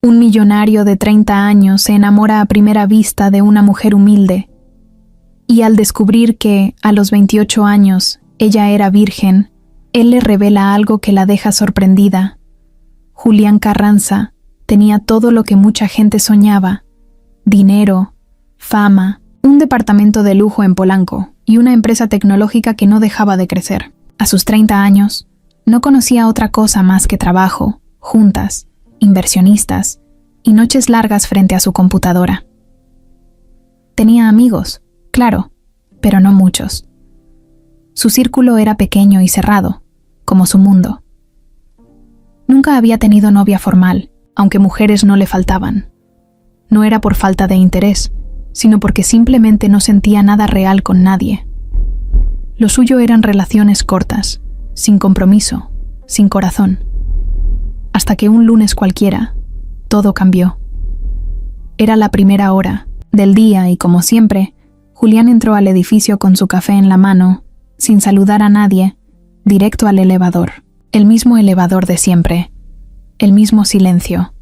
Un millonario de 30 años se enamora a primera vista de una mujer humilde, y al descubrir que, a los 28 años, ella era virgen, él le revela algo que la deja sorprendida. Julián Carranza tenía todo lo que mucha gente soñaba: dinero, fama, un departamento de lujo en Polanco y una empresa tecnológica que no dejaba de crecer. A sus 30 años, no conocía otra cosa más que trabajo, juntas, inversionistas y noches largas frente a su computadora. Tenía amigos, claro, pero no muchos. Su círculo era pequeño y cerrado, como su mundo. Nunca había tenido novia formal, aunque mujeres no le faltaban. No era por falta de interés, sino porque simplemente no sentía nada real con nadie. Lo suyo eran relaciones cortas, sin compromiso, sin corazón. Hasta que un lunes cualquiera, todo cambió. Era la primera hora del día y, como siempre, Julián entró al edificio con su café en la mano, sin saludar a nadie, directo al elevador. El mismo elevador de siempre, el mismo silencio,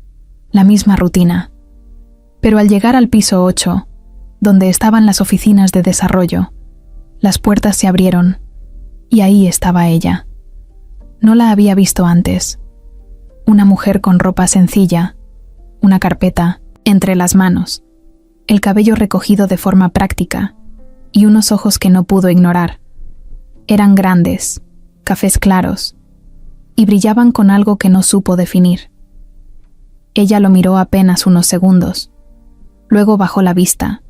la misma rutina. Pero al llegar al piso 8, donde estaban las oficinas de desarrollo, las puertas se abrieron, y ahí estaba ella. No la había visto antes. Una mujer con ropa sencilla, una carpeta entre las manos, el cabello recogido de forma práctica y unos ojos que no pudo ignorar. Eran grandes, cafés claros, y brillaban con algo que no supo definir. Ella lo miró apenas unos segundos, luego bajó la vista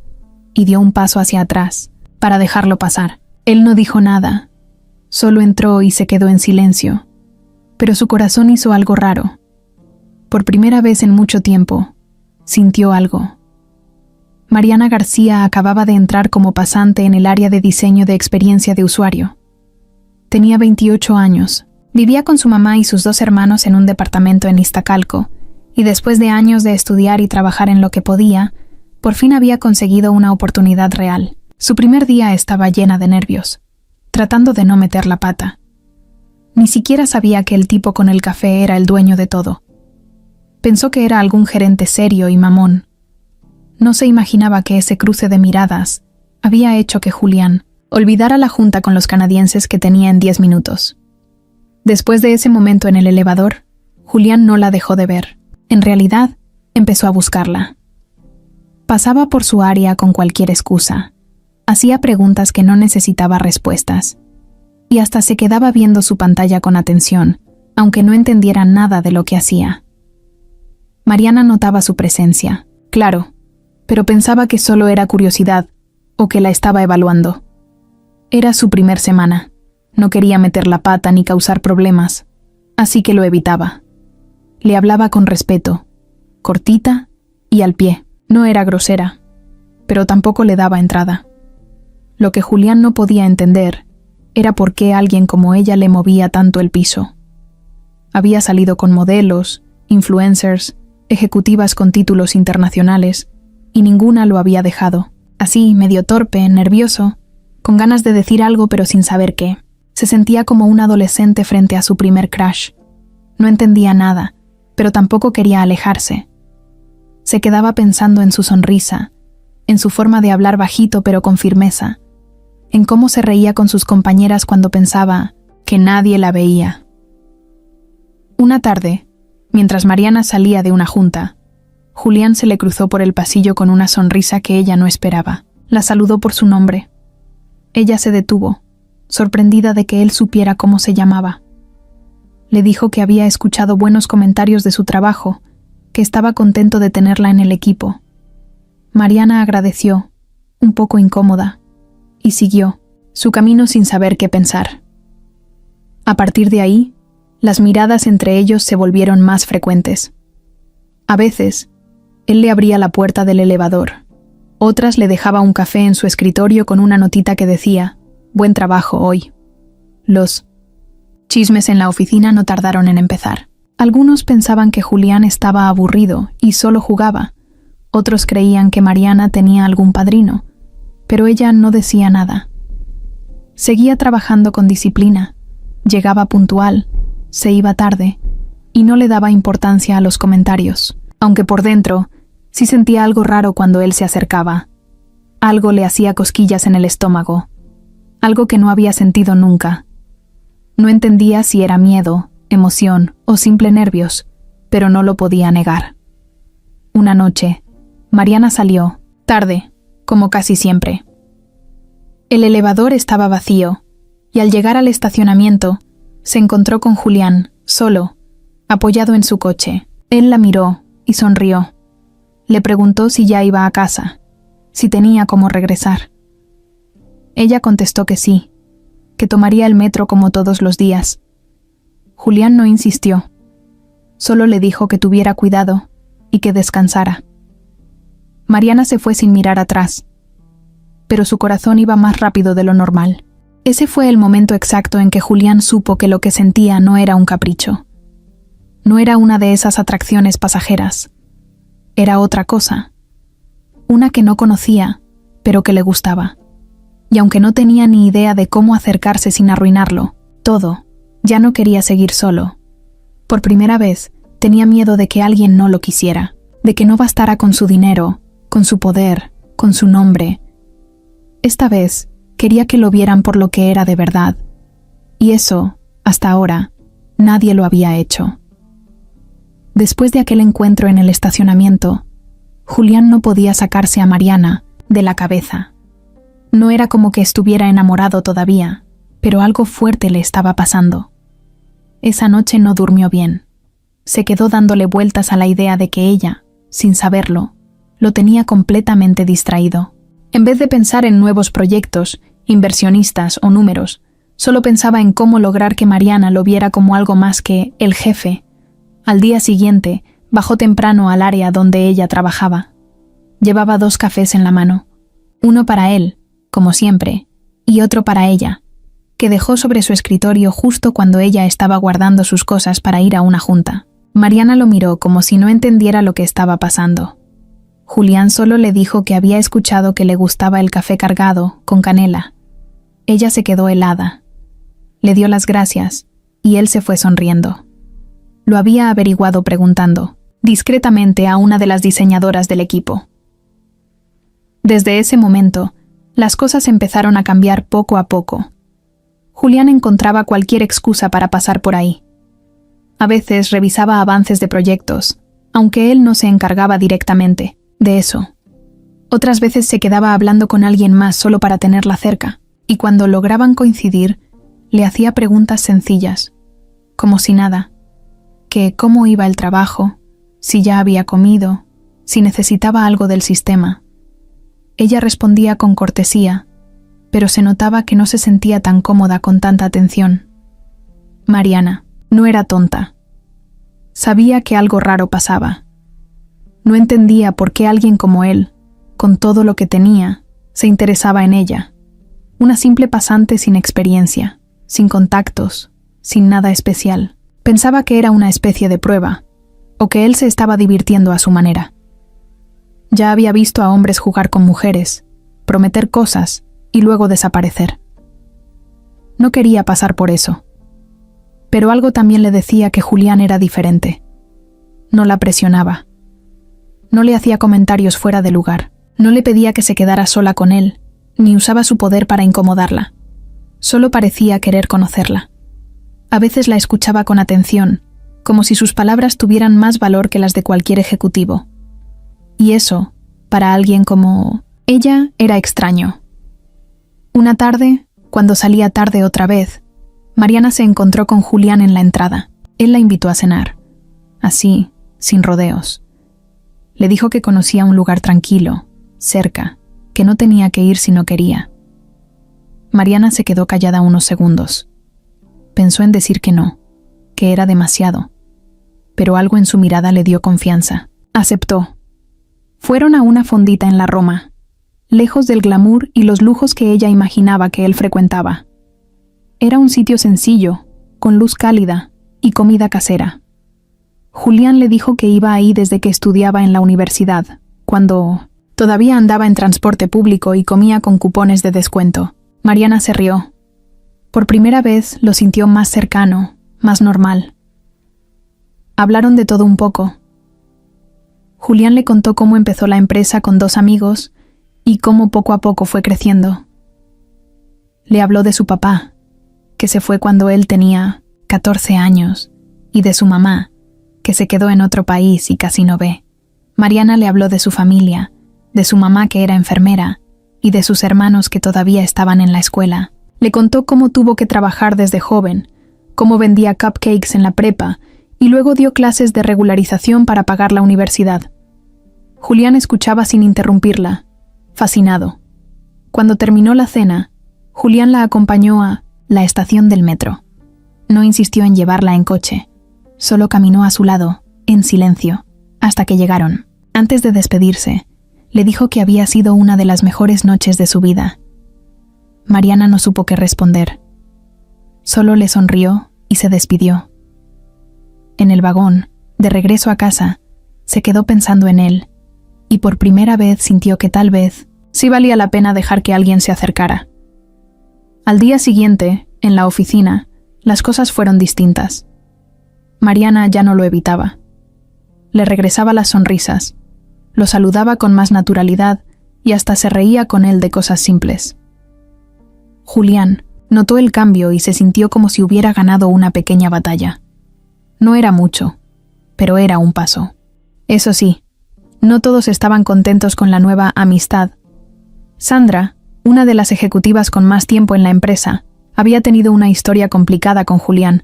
y dio un paso hacia atrás para dejarlo pasar. Él no dijo nada, solo entró y se quedó en silencio, pero su corazón hizo algo raro. Por primera vez en mucho tiempo, sintió algo. Mariana García acababa de entrar como pasante en el área de diseño de experiencia de usuario. Tenía 28 años, vivía con su mamá y sus 2 hermanos en un departamento en Iztacalco, y después de años de estudiar y trabajar en lo que podía, por fin había conseguido una oportunidad real. Su primer día estaba llena de nervios, tratando de no meter la pata. Ni siquiera sabía que el tipo con el café era el dueño de todo. Pensó que era algún gerente serio y mamón. No se imaginaba que ese cruce de miradas había hecho que Julián olvidara la junta con los canadienses que tenía en 10 minutos. Después de ese momento en el elevador, Julián no la dejó de ver. En realidad, empezó a buscarla. Pasaba por su área con cualquier excusa. Hacía preguntas que no necesitaba respuestas. Y hasta se quedaba viendo su pantalla con atención, aunque no entendiera nada de lo que hacía. Mariana notaba su presencia, claro, pero pensaba que solo era curiosidad o que la estaba evaluando. Era su primer semana. No quería meter la pata ni causar problemas, así que lo evitaba. Le hablaba con respeto, cortita y al pie. No era grosera, pero tampoco le daba entrada. Lo que Julián no podía entender era por qué alguien como ella le movía tanto el piso. Había salido con modelos, influencers, ejecutivas con títulos internacionales, y ninguna lo había dejado. Así, medio torpe, nervioso, con ganas de decir algo pero sin saber qué. Se sentía como un adolescente frente a su primer crush. No entendía nada, pero tampoco quería alejarse. Se quedaba pensando en su sonrisa, en su forma de hablar bajito pero con firmeza, en cómo se reía con sus compañeras cuando pensaba que nadie la veía. Una tarde, mientras Mariana salía de una junta, Julián se le cruzó por el pasillo con una sonrisa que ella no esperaba. La saludó por su nombre. Ella se detuvo, sorprendida de que él supiera cómo se llamaba. Le dijo que había escuchado buenos comentarios de su trabajo, que estaba contento de tenerla en el equipo. Mariana agradeció, un poco incómoda, y siguió su camino sin saber qué pensar. A partir de ahí, las miradas entre ellos se volvieron más frecuentes. A veces, él le abría la puerta del elevador. Otras le dejaba un café en su escritorio con una notita que decía: «Buen trabajo hoy». Los chismes en la oficina no tardaron en empezar. Algunos pensaban que Julián estaba aburrido y solo jugaba. Otros creían que Mariana tenía algún padrino, pero ella no decía nada. Seguía trabajando con disciplina, llegaba puntual, se iba tarde y no le daba importancia a los comentarios. aunque por dentro sí sentía algo raro cuando él se acercaba. Algo le hacía cosquillas en el estómago, algo que no había sentido nunca. No entendía si era miedo, emoción o simple nervios, pero no lo podía negar. Una noche, Mariana salió, tarde, como casi siempre. El elevador estaba vacío, y al llegar al estacionamiento, se encontró con Julián, solo, apoyado en su coche. Él la miró y sonrió. Le preguntó si ya iba a casa, si tenía cómo regresar. Ella contestó que sí, que tomaría el metro como todos los días. Julián no insistió, solo le dijo que tuviera cuidado y que descansara. Mariana se fue sin mirar atrás, pero su corazón iba más rápido de lo normal. Ese fue el momento exacto en que Julián supo que lo que sentía no era un capricho. No era una de esas atracciones pasajeras. Era otra cosa. Una que no conocía, pero que le gustaba. Y aunque no tenía ni idea de cómo acercarse sin arruinarlo, todo, ya no quería seguir solo. Por primera vez, tenía miedo de que alguien no lo quisiera, de que no bastara con su dinero, con su poder, con su nombre. Esta vez, quería que lo vieran por lo que era de verdad. Y eso, hasta ahora, nadie lo había hecho. Después de aquel encuentro en el estacionamiento, Julián no podía sacarse a Mariana de la cabeza. No era como que estuviera enamorado todavía, pero algo fuerte le estaba pasando. Esa noche no durmió bien. Se quedó dándole vueltas a la idea de que ella, sin saberlo, lo tenía completamente distraído. En vez de pensar en nuevos proyectos, inversionistas o números, solo pensaba en cómo lograr que Mariana lo viera como algo más que el jefe. Al día siguiente, bajó temprano al área donde ella trabajaba. Llevaba 2 cafés en la mano, uno para él, como siempre, y otro para ella, que dejó sobre su escritorio justo cuando ella estaba guardando sus cosas para ir a una junta. Mariana lo miró como si no entendiera lo que estaba pasando. Julián solo le dijo que había escuchado que le gustaba el café cargado, con canela. Ella se quedó helada. Le dio las gracias, y él se fue sonriendo. Lo había averiguado preguntando, discretamente a una de las diseñadoras del equipo. Desde ese momento, las cosas empezaron a cambiar poco a poco. Julián encontraba cualquier excusa para pasar por ahí. A veces revisaba avances de proyectos, aunque él no se encargaba directamente de eso. Otras veces se quedaba hablando con alguien más solo para tenerla cerca, y cuando lograban coincidir, le hacía preguntas sencillas, como si nada, que cómo iba el trabajo, si ya había comido, si necesitaba algo del sistema. Ella respondía con cortesía, pero se notaba que no se sentía tan cómoda con tanta atención. Mariana no era tonta. Sabía que algo raro pasaba. No entendía por qué alguien como él, con todo lo que tenía, se interesaba en ella. Una simple pasante sin experiencia, sin contactos, sin nada especial. Pensaba que era una especie de prueba, o que él se estaba divirtiendo a su manera. Ya había visto a hombres jugar con mujeres, prometer cosas y luego desaparecer. No quería pasar por eso. Pero algo también le decía que Julián era diferente. No la presionaba. No le hacía comentarios fuera de lugar. No le pedía que se quedara sola con él, ni usaba su poder para incomodarla. Solo parecía querer conocerla. A veces la escuchaba con atención, como si sus palabras tuvieran más valor que las de cualquier ejecutivo. Y eso, para alguien como ella, era extraño. Una tarde, cuando salía tarde otra vez, Mariana se encontró con Julián en la entrada. Él la invitó a cenar, así, sin rodeos. Le dijo que conocía un lugar tranquilo, cerca, que no tenía que ir si no quería. Mariana se quedó callada unos segundos. Pensó en decir que no, que era demasiado, pero algo en su mirada le dio confianza. Aceptó. Fueron a una fondita en la Roma, lejos del glamour y los lujos que ella imaginaba que él frecuentaba. Era un sitio sencillo, con luz cálida y comida casera. Julián le dijo que iba ahí desde que estudiaba en la universidad, cuando todavía andaba en transporte público y comía con cupones de descuento. Mariana se rió. Por primera vez lo sintió más cercano, más normal. Hablaron de todo un poco. Julián le contó cómo empezó la empresa con 2 amigos y cómo poco a poco fue creciendo. Le habló de su papá, que se fue cuando él tenía 14 años, y de su mamá, que se quedó en otro país y casi no ve. Mariana le habló de su familia, de su mamá que era enfermera, y de sus hermanos que todavía estaban en la escuela. Le contó cómo tuvo que trabajar desde joven, cómo vendía cupcakes en la prepa, y luego dio clases de regularización para pagar la universidad. Julián escuchaba sin interrumpirla, fascinado. Cuando terminó la cena, Julián la acompañó a la estación del metro. No insistió en llevarla en coche, solo caminó a su lado, en silencio, hasta que llegaron. Antes de despedirse, le dijo que había sido una de las mejores noches de su vida. Mariana no supo qué responder. Solo le sonrió y se despidió. En el vagón, de regreso a casa, se quedó pensando en él, y por primera vez sintió que tal vez sí valía la pena dejar que alguien se acercara. Al día siguiente, en la oficina, las cosas fueron distintas. Mariana ya no lo evitaba. Le regresaba las sonrisas, lo saludaba con más naturalidad y hasta se reía con él de cosas simples. Julián notó el cambio y se sintió como si hubiera ganado una pequeña batalla. No era mucho, pero era un paso. Eso sí, no todos estaban contentos con la nueva amistad. Sandra, una de las ejecutivas con más tiempo en la empresa, había tenido una historia complicada con Julián.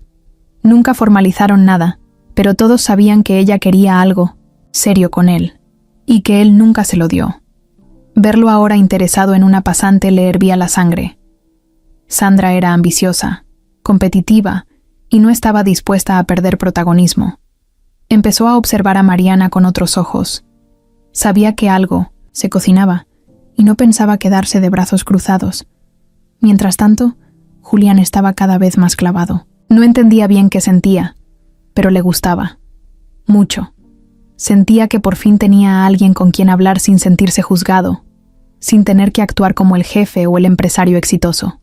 Nunca formalizaron nada, pero todos sabían que ella quería algo serio con él, y que él nunca se lo dio. Verlo ahora interesado en una pasante le hervía la sangre. Sandra era ambiciosa, competitiva, y no estaba dispuesta a perder protagonismo. Empezó a observar a Mariana con otros ojos. Sabía que algo se cocinaba, y no pensaba quedarse de brazos cruzados. Mientras tanto, Julián estaba cada vez más clavado. No entendía bien qué sentía, pero le gustaba. Mucho. Sentía que por fin tenía a alguien con quien hablar sin sentirse juzgado, sin tener que actuar como el jefe o el empresario exitoso.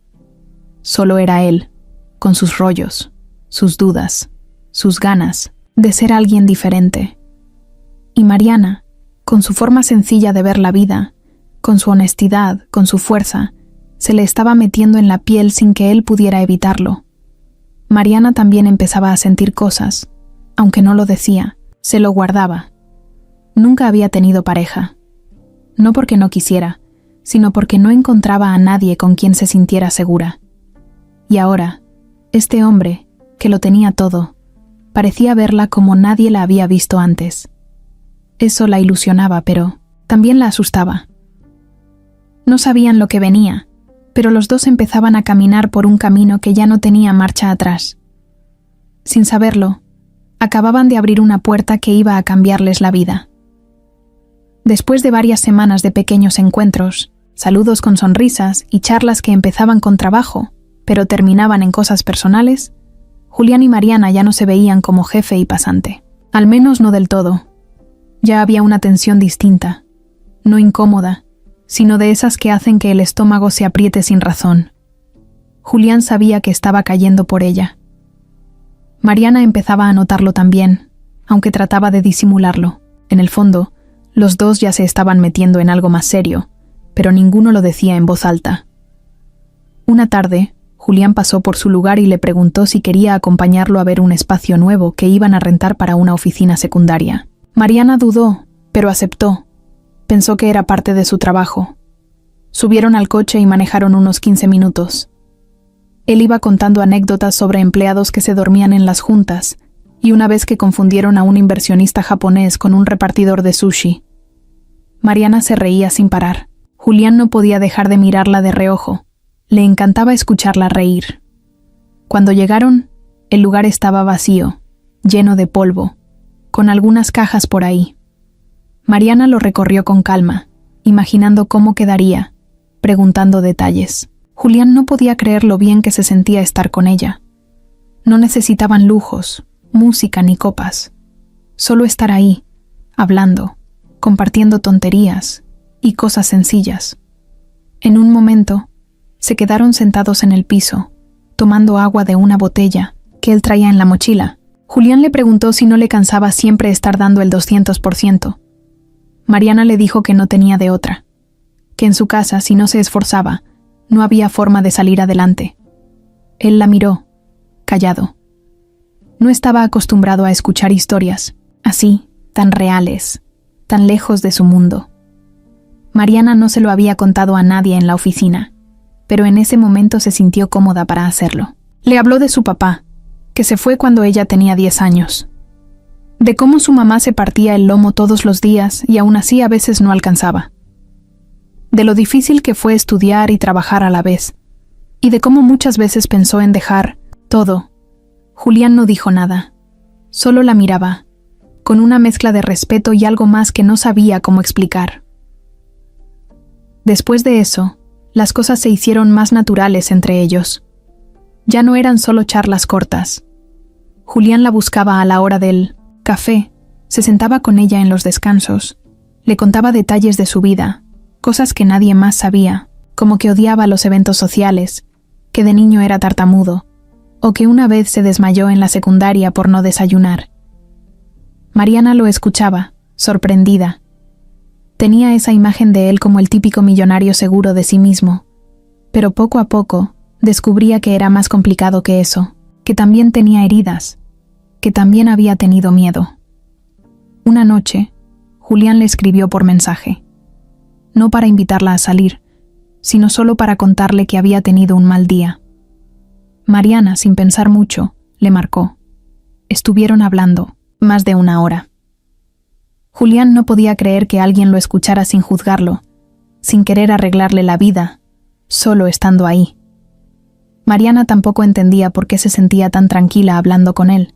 Solo era él, con sus rollos, sus dudas, sus ganas de ser alguien diferente. Y Mariana, con su forma sencilla de ver la vida, con su honestidad, con su fuerza, se le estaba metiendo en la piel sin que él pudiera evitarlo. Mariana también empezaba a sentir cosas, aunque no lo decía, se lo guardaba. Nunca había tenido pareja. No porque no quisiera, sino porque no encontraba a nadie con quien se sintiera segura. Y ahora, este hombre, que lo tenía todo, parecía verla como nadie la había visto antes. Eso la ilusionaba, pero también la asustaba. No sabían lo que venía, pero los dos empezaban a caminar por un camino que ya no tenía marcha atrás. Sin saberlo, acababan de abrir una puerta que iba a cambiarles la vida. Después de varias semanas de pequeños encuentros, saludos con sonrisas y charlas que empezaban con trabajo, pero terminaban en cosas personales, Julián y Mariana ya no se veían como jefe y pasante. Al menos no del todo. Ya había una tensión distinta, no incómoda, sino de esas que hacen que el estómago se apriete sin razón. Julián sabía que estaba cayendo por ella. Mariana empezaba a notarlo también, aunque trataba de disimularlo. En el fondo, los dos ya se estaban metiendo en algo más serio, pero ninguno lo decía en voz alta. Una tarde, Julián pasó por su lugar y le preguntó si quería acompañarlo a ver un espacio nuevo que iban a rentar para una oficina secundaria. Mariana dudó, pero aceptó. Pensó que era parte de su trabajo. Subieron al coche y manejaron unos 15 minutos. Él iba contando anécdotas sobre empleados que se dormían en las juntas, y una vez que confundieron a un inversionista japonés con un repartidor de sushi. Mariana se reía sin parar. Julián no podía dejar de mirarla de reojo. Le encantaba escucharla reír. Cuando llegaron, el lugar estaba vacío, lleno de polvo, con algunas cajas por ahí. Mariana lo recorrió con calma, imaginando cómo quedaría, preguntando detalles. Julián no podía creer lo bien que se sentía estar con ella. No necesitaban lujos, música ni copas. Solo estar ahí, hablando, compartiendo tonterías y cosas sencillas. En un momento, se quedaron sentados en el piso, tomando agua de una botella que él traía en la mochila. Julián le preguntó si no le cansaba siempre estar dando el 200%, Mariana le dijo que no tenía de otra, que en su casa, si no se esforzaba, no había forma de salir adelante. Él la miró, callado. No estaba acostumbrado a escuchar historias, así, tan reales, tan lejos de su mundo. Mariana no se lo había contado a nadie en la oficina, pero en ese momento se sintió cómoda para hacerlo. Le habló de su papá, que se fue cuando ella tenía 10 años. De cómo su mamá se partía el lomo todos los días y aún así a veces no alcanzaba. De lo difícil que fue estudiar y trabajar a la vez, y de cómo muchas veces pensó en dejar todo. Julián no dijo nada, solo la miraba, con una mezcla de respeto y algo más que no sabía cómo explicar. Después de eso, las cosas se hicieron más naturales entre ellos. Ya no eran solo charlas cortas. Julián la buscaba a la hora del café, se sentaba con ella en los descansos, le contaba detalles de su vida, cosas que nadie más sabía, como que odiaba los eventos sociales, que de niño era tartamudo, o que una vez se desmayó en la secundaria por no desayunar. Mariana lo escuchaba, sorprendida. Tenía esa imagen de él como el típico millonario seguro de sí mismo, pero poco a poco descubría que era más complicado que eso, que también tenía heridas, que también había tenido miedo. Una noche, Julián le escribió por mensaje, no para invitarla a salir, sino solo para contarle que había tenido un mal día. Mariana, sin pensar mucho, le marcó. Estuvieron hablando más de 1 hora. Julián no podía creer que alguien lo escuchara sin juzgarlo, sin querer arreglarle la vida, solo estando ahí. Mariana tampoco entendía por qué se sentía tan tranquila hablando con él,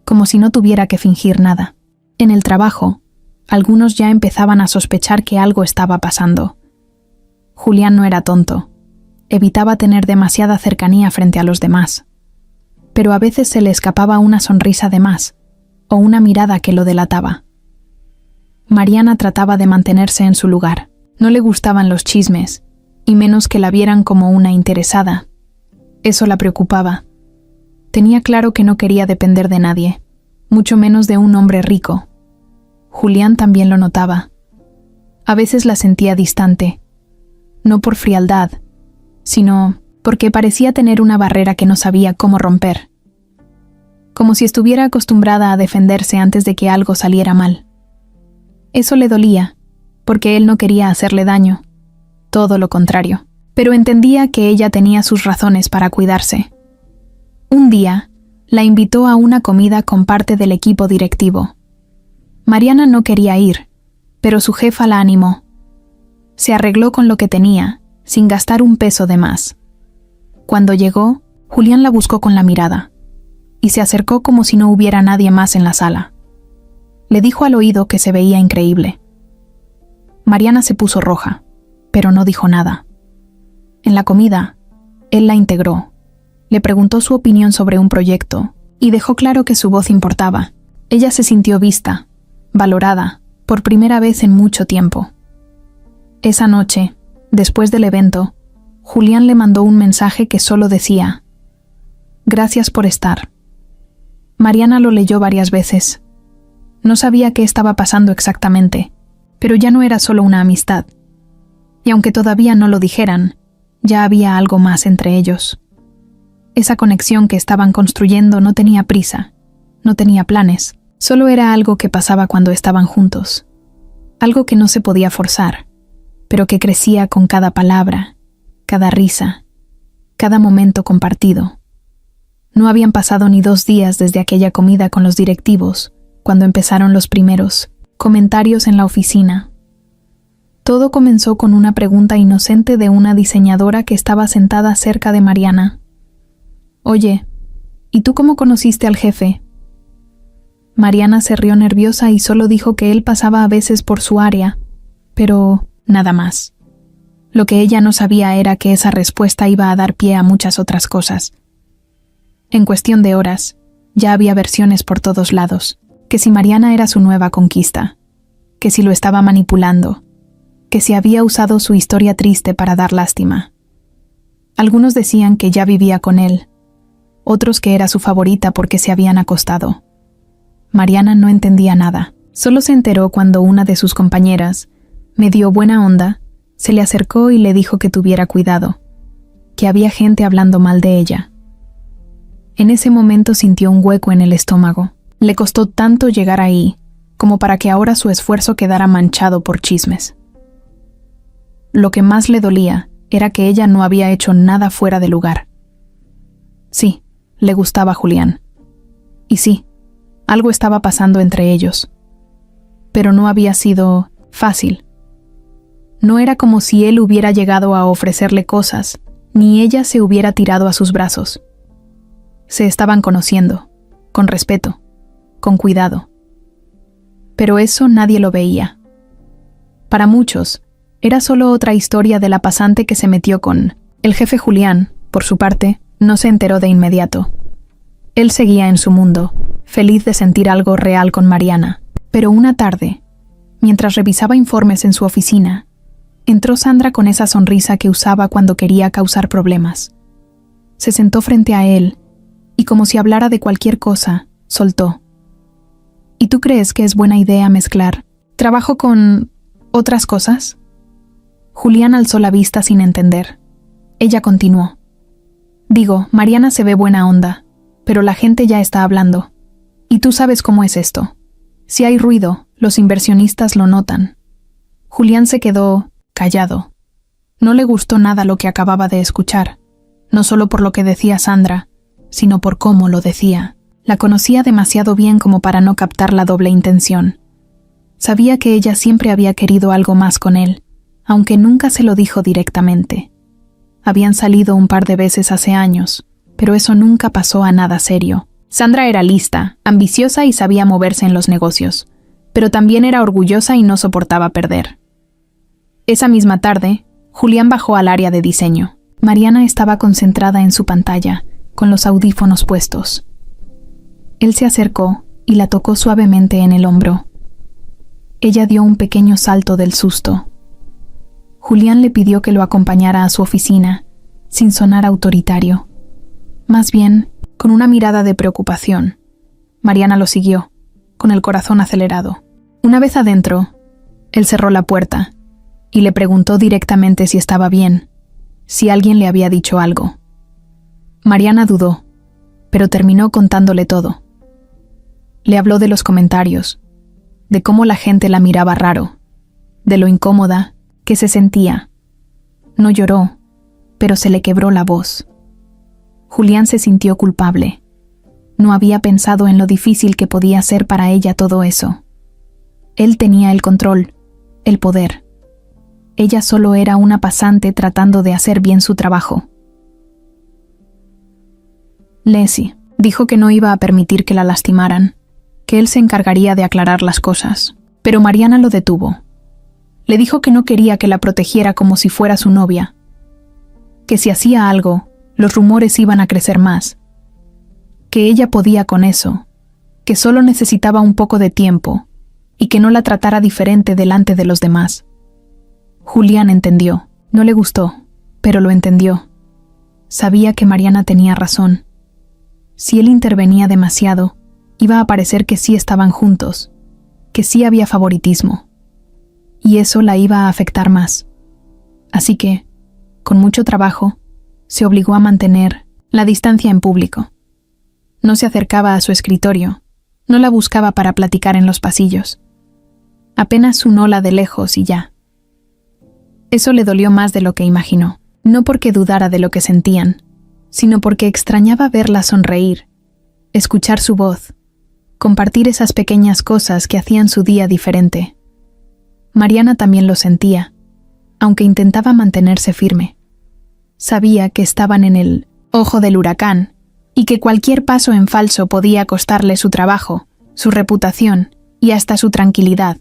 como si no tuviera que fingir nada. En el trabajo, algunos ya empezaban a sospechar que algo estaba pasando. Julián no era tonto, evitaba tener demasiada cercanía frente a los demás, pero a veces se le escapaba una sonrisa de más, o una mirada que lo delataba. Mariana trataba de mantenerse en su lugar, no le gustaban los chismes, y menos que la vieran como una interesada. Eso la preocupaba. Tenía claro que no quería depender de nadie, mucho menos de un hombre rico. Julián también lo notaba. A veces la sentía distante, no por frialdad, sino porque parecía tener una barrera que no sabía cómo romper. Como si estuviera acostumbrada a defenderse antes de que algo saliera mal. Eso le dolía, porque él no quería hacerle daño, todo lo contrario, pero entendía que ella tenía sus razones para cuidarse. Un día, la invitó a una comida con parte del equipo directivo. Mariana no quería ir, pero su jefa la animó. Se arregló con lo que tenía, sin gastar un peso de más. Cuando llegó, Julián la buscó con la mirada, y se acercó como si no hubiera nadie más en la sala. Le dijo al oído que se veía increíble. Mariana se puso roja, pero no dijo nada. En la comida, él la integró, le preguntó su opinión sobre un proyecto, y dejó claro que su voz importaba. Ella se sintió vista, valorada, por primera vez en mucho tiempo. Esa noche, después del evento, Julián le mandó un mensaje que solo decía: «Gracias por estar». Mariana lo leyó varias veces. No sabía qué estaba pasando exactamente, pero ya no era solo una amistad. Y aunque todavía no lo dijeran, ya había algo más entre ellos. Esa conexión que estaban construyendo no tenía prisa, no tenía planes, solo era algo que pasaba cuando estaban juntos. Algo que no se podía forzar, pero que crecía con cada palabra, cada risa, cada momento compartido. No habían pasado ni 2 días desde aquella comida con los directivos, cuando empezaron los primeros comentarios en la oficina. Todo comenzó con una pregunta inocente de una diseñadora que estaba sentada cerca de Mariana. «Oye, ¿y tú cómo conociste al jefe?» Mariana se rió nerviosa y solo dijo que él pasaba a veces por su área, pero nada más. Lo que ella no sabía era que esa respuesta iba a dar pie a muchas otras cosas. En cuestión de horas, ya había versiones por todos lados, que si Mariana era su nueva conquista, que si lo estaba manipulando, que si había usado su historia triste para dar lástima. Algunos decían que ya vivía con él, otros que era su favorita porque se habían acostado. Mariana no entendía nada. Solo se enteró cuando una de sus compañeras, medio buena onda, se le acercó y le dijo que tuviera cuidado, que había gente hablando mal de ella. En ese momento sintió un hueco en el estómago. Le costó tanto llegar ahí, como para que ahora su esfuerzo quedara manchado por chismes. Lo que más le dolía era que ella no había hecho nada fuera de lugar. Sí, le gustaba a Julián. Y sí, algo estaba pasando entre ellos. Pero no había sido fácil. No era como si él hubiera llegado a ofrecerle cosas, ni ella se hubiera tirado a sus brazos. Se estaban conociendo, con respeto, con cuidado. Pero eso nadie lo veía. Para muchos, era solo otra historia de la pasante que se metió con... El jefe Julián, por su parte, no se enteró de inmediato. Él seguía en su mundo, feliz de sentir algo real con Mariana. Pero una tarde, mientras revisaba informes en su oficina, entró Sandra con esa sonrisa que usaba cuando quería causar problemas. Se sentó frente a él y, como si hablara de cualquier cosa, soltó. ¿Y tú crees que es buena idea mezclar trabajo con otras cosas? Julián alzó la vista sin entender. Ella continuó. Digo, Mariana se ve buena onda, pero la gente ya está hablando. Y tú sabes cómo es esto. Si hay ruido, los inversionistas lo notan. Julián se quedó callado. No le gustó nada lo que acababa de escuchar, no solo por lo que decía Sandra, sino por cómo lo decía. La conocía demasiado bien como para no captar la doble intención. Sabía que ella siempre había querido algo más con él, aunque nunca se lo dijo directamente. Habían salido un par de veces hace años, pero eso nunca pasó a nada serio. Sandra era lista, ambiciosa y sabía moverse en los negocios, pero también era orgullosa y no soportaba perder. Esa misma tarde, Julián bajó al área de diseño. Mariana estaba concentrada en su pantalla, con los audífonos puestos. Él se acercó y la tocó suavemente en el hombro. Ella dio un pequeño salto del susto. Julián le pidió que lo acompañara a su oficina, sin sonar autoritario. Más bien, con una mirada de preocupación. Mariana lo siguió, con el corazón acelerado. Una vez adentro, él cerró la puerta y le preguntó directamente si estaba bien, si alguien le había dicho algo. Mariana dudó, pero terminó contándole todo. Le habló de los comentarios, de cómo la gente la miraba raro, de lo incómoda que se sentía. No lloró, pero se le quebró la voz. Julián se sintió culpable. No había pensado en lo difícil que podía ser para ella todo eso. Él tenía el control, el poder. Ella solo era una pasante tratando de hacer bien su trabajo. Leslie dijo que no iba a permitir que la lastimaran, que él se encargaría de aclarar las cosas, pero Mariana lo detuvo. Le dijo que no quería que la protegiera como si fuera su novia, que si hacía algo, los rumores iban a crecer más, que ella podía con eso, que solo necesitaba un poco de tiempo y que no la tratara diferente delante de los demás. Julián entendió. No le gustó, pero lo entendió. Sabía que Mariana tenía razón. Si él intervenía demasiado, iba a parecer que sí estaban juntos, que sí había favoritismo, y eso la iba a afectar más. Así que, con mucho trabajo, se obligó a mantener la distancia en público. No se acercaba a su escritorio, no la buscaba para platicar en los pasillos. Apenas unóla de lejos y ya. Eso le dolió más de lo que imaginó, no porque dudara de lo que sentían, sino porque extrañaba verla sonreír, escuchar su voz, compartir esas pequeñas cosas que hacían su día diferente. Mariana también lo sentía, aunque intentaba mantenerse firme. Sabía que estaban en el ojo del huracán y que cualquier paso en falso podía costarle su trabajo, su reputación y hasta su tranquilidad.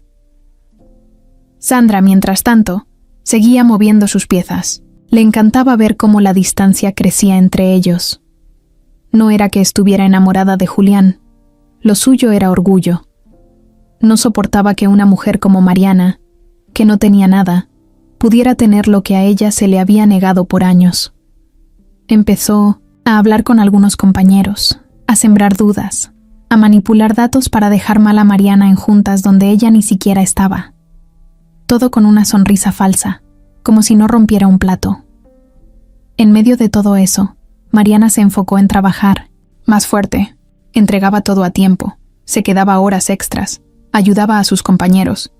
Sandra, mientras tanto, seguía moviendo sus piezas. Le encantaba ver cómo la distancia crecía entre ellos. No era que estuviera enamorada de Julián, lo suyo era orgullo. No soportaba que una mujer como Mariana, que no tenía nada, pudiera tener lo que a ella se le había negado por años. Empezó a hablar con algunos compañeros, a sembrar dudas, a manipular datos para dejar mal a Mariana en juntas donde ella ni siquiera estaba. Todo con una sonrisa falsa, como si no rompiera un plato. En medio de todo eso, Mariana se enfocó en trabajar, más fuerte, entregaba todo a tiempo, se quedaba horas extras, ayudaba a sus compañeros.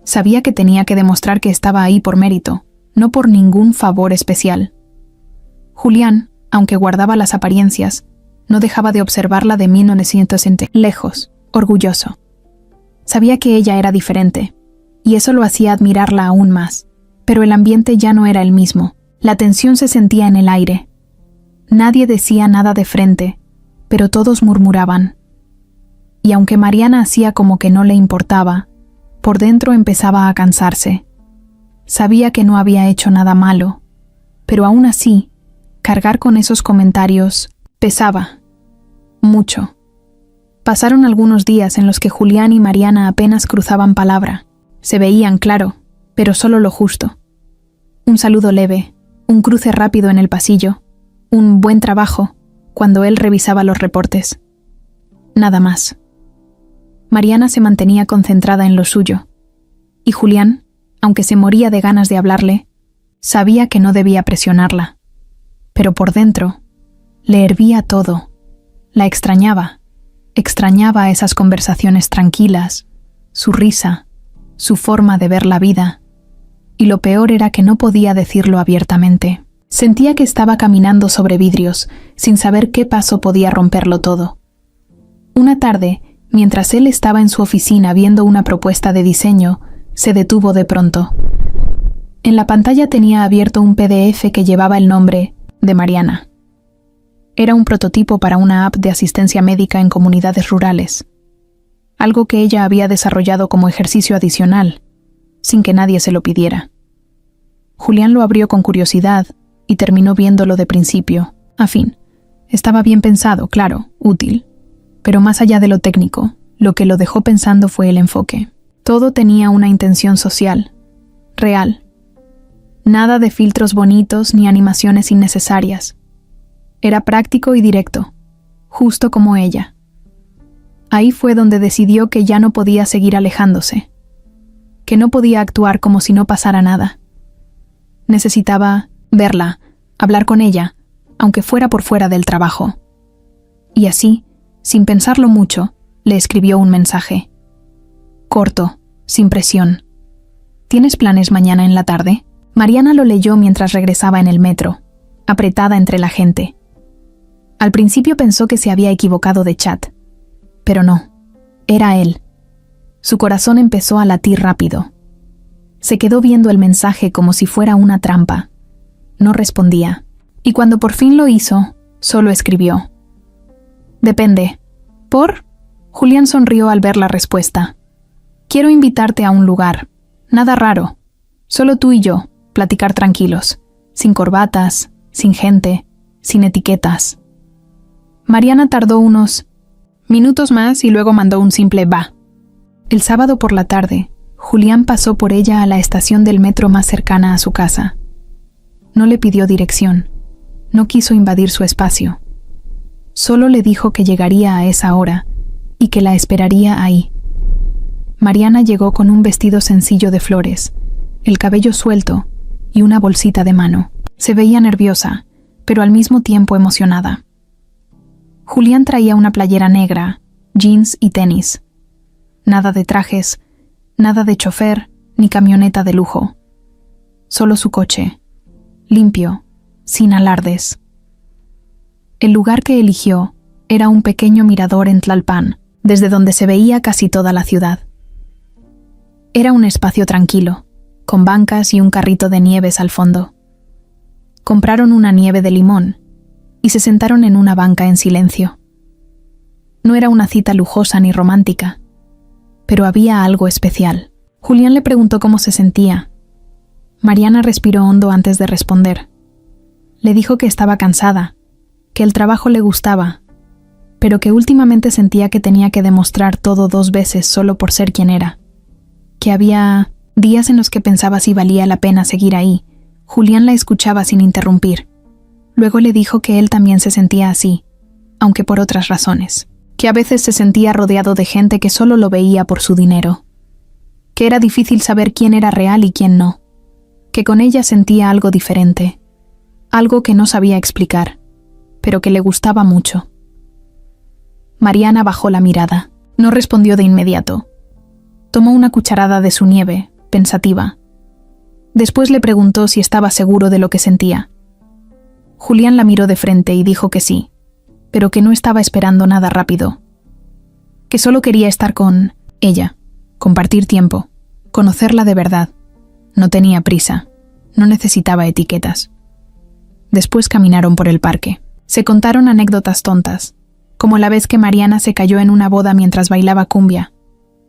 Sabía que tenía que demostrar que estaba ahí por mérito, no por ningún favor especial. Julián, aunque guardaba las apariencias, no dejaba de observarla de 1960, lejos, orgulloso. Sabía que ella era diferente, y eso lo hacía admirarla aún más, pero el ambiente ya no era el mismo, la tensión se sentía en el aire. Nadie decía nada de frente, pero todos murmuraban. Y aunque Mariana hacía como que no le importaba, por dentro empezaba a cansarse. Sabía que no había hecho nada malo, pero aún así, cargar con esos comentarios pesaba. Mucho. Pasaron algunos días en los que Julián y Mariana apenas cruzaban palabra. Se veían, claro, pero solo lo justo. Un saludo leve, un cruce rápido en el pasillo, un buen trabajo cuando él revisaba los reportes. Nada más. Mariana se mantenía concentrada en lo suyo, y Julián, aunque se moría de ganas de hablarle, sabía que no debía presionarla. Pero por dentro, le hervía todo. La extrañaba esas conversaciones tranquilas, su risa, su forma de ver la vida, y lo peor era que no podía decirlo abiertamente. Sentía que estaba caminando sobre vidrios, sin saber qué paso podía romperlo todo. Una tarde, mientras él estaba en su oficina viendo una propuesta de diseño, se detuvo de pronto. En la pantalla tenía abierto un PDF que llevaba el nombre de Mariana. Era un prototipo para una app de asistencia médica en comunidades rurales, algo que ella había desarrollado como ejercicio adicional, sin que nadie se lo pidiera. Julián lo abrió con curiosidad y terminó viéndolo de principio a fin. Estaba bien pensado, claro, útil, pero más allá de lo técnico, lo que lo dejó pensando fue el enfoque. Todo tenía una intención social, real. Nada de filtros bonitos ni animaciones innecesarias. Era práctico y directo, justo como ella. Ahí fue donde decidió que ya no podía seguir alejándose, que no podía actuar como si no pasara nada. Necesitaba verla, hablar con ella, aunque fuera por fuera del trabajo. Y así, sin pensarlo mucho, le escribió un mensaje. Corto, sin presión. ¿Tienes planes mañana en la tarde? Mariana lo leyó mientras regresaba en el metro, apretada entre la gente. Al principio pensó que se había equivocado de chat, pero no, era él. Su corazón empezó a latir rápido. Se quedó viendo el mensaje como si fuera una trampa. No respondía, y cuando por fin lo hizo, solo escribió. Depende. ¿Por? Julián sonrió al ver la respuesta. Quiero invitarte a un lugar. Nada raro. Solo tú y yo, platicar tranquilos, sin corbatas, sin gente, sin etiquetas. Mariana tardó unos minutos más y luego mandó un simple va. El sábado por la tarde, Julián pasó por ella a la estación del metro más cercana a su casa. No le pidió dirección, no quiso invadir su espacio. Solo le dijo que llegaría a esa hora y que la esperaría ahí. Mariana llegó con un vestido sencillo de flores, el cabello suelto y una bolsita de mano. Se veía nerviosa, pero al mismo tiempo emocionada. Julián traía una playera negra, jeans y tenis. Nada de trajes, nada de chofer ni camioneta de lujo. Solo su coche, limpio, sin alardes. El lugar que eligió era un pequeño mirador en Tlalpan, desde donde se veía casi toda la ciudad. Era un espacio tranquilo, con bancas y un carrito de nieves al fondo. Compraron una nieve de limón y se sentaron en una banca en silencio. No era una cita lujosa ni romántica, pero había algo especial. Julián le preguntó cómo se sentía. Mariana respiró hondo antes de responder. Le dijo que estaba cansada, que el trabajo le gustaba, pero que últimamente sentía que tenía que demostrar todo 2 veces solo por ser quien era. Que había días en los que pensaba si valía la pena seguir ahí. Julián la escuchaba sin interrumpir. Luego le dijo que él también se sentía así, aunque por otras razones. que a veces se sentía rodeado de gente que solo lo veía por su dinero, que era difícil saber quién era real y quién no, que con ella sentía algo diferente, algo que no sabía explicar, pero que le gustaba mucho. Mariana bajó la mirada. No respondió de inmediato. Tomó una cucharada de su nieve, pensativa. Después le preguntó si estaba seguro de lo que sentía. Julián la miró de frente y dijo que sí, pero que no estaba esperando nada rápido. Que solo quería estar con ella, compartir tiempo, conocerla de verdad. No tenía prisa, no necesitaba etiquetas. Después caminaron por el parque. Se contaron anécdotas tontas, como la vez que Mariana se cayó en una boda mientras bailaba cumbia,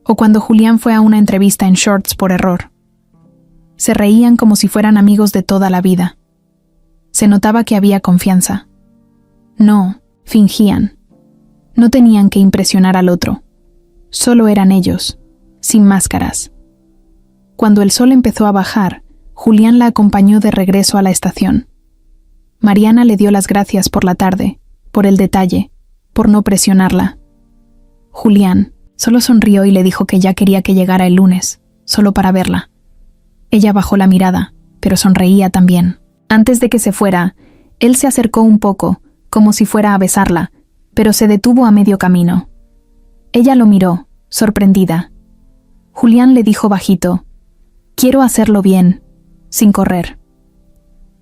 o cuando Julián fue a una entrevista en shorts por error. Se reían como si fueran amigos de toda la vida. Se notaba que había confianza. No, fingían. No tenían que impresionar al otro. Solo eran ellos, sin máscaras. Cuando el sol empezó a bajar, Julián la acompañó de regreso a la estación. Mariana le dio las gracias por la tarde, por el detalle, por no presionarla. Julián solo sonrió y le dijo que ya quería que llegara el lunes, solo para verla. Ella bajó la mirada, pero sonreía también. Antes de que se fuera, él se acercó un poco, como si fuera a besarla, pero se detuvo a medio camino. Ella lo miró, sorprendida. Julián le dijo bajito: «Quiero hacerlo bien, sin correr».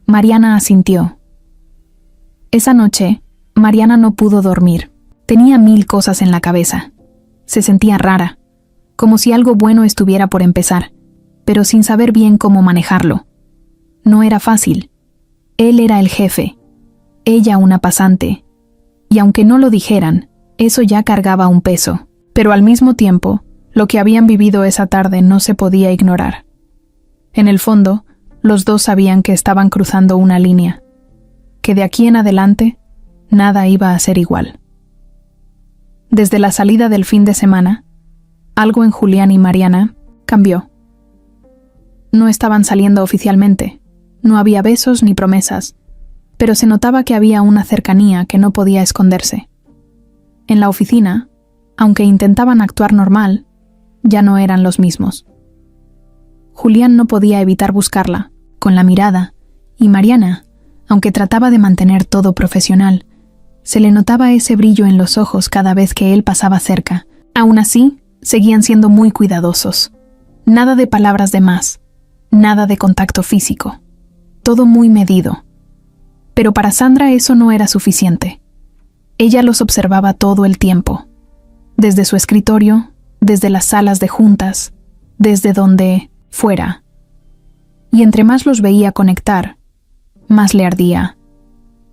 Mariana asintió. Esa noche, Mariana no pudo dormir. Tenía 1000 cosas en la cabeza. Se sentía rara, como si algo bueno estuviera por empezar, pero sin saber bien cómo manejarlo. No era fácil. Él era el jefe, ella una pasante, y aunque no lo dijeran, eso ya cargaba un peso. Pero al mismo tiempo, lo que habían vivido esa tarde no se podía ignorar. En el fondo, los dos sabían que estaban cruzando una línea, que de aquí en adelante, nada iba a ser igual. Desde la salida del fin de semana, algo en Julián y Mariana cambió. No estaban saliendo oficialmente, no había besos ni promesas, pero se notaba que había una cercanía que no podía esconderse. En la oficina, aunque intentaban actuar normal, ya no eran los mismos. Julián no podía evitar buscarla, con la mirada, y Mariana, aunque trataba de mantener todo profesional, se le notaba ese brillo en los ojos cada vez que él pasaba cerca. Aún así, seguían siendo muy cuidadosos. Nada de palabras de más, nada de contacto físico. Todo muy medido. Pero para Sandra eso no era suficiente. Ella los observaba todo el tiempo. Desde su escritorio, desde las salas de juntas, desde donde fuera. Y entre más los veía conectar, más le ardía.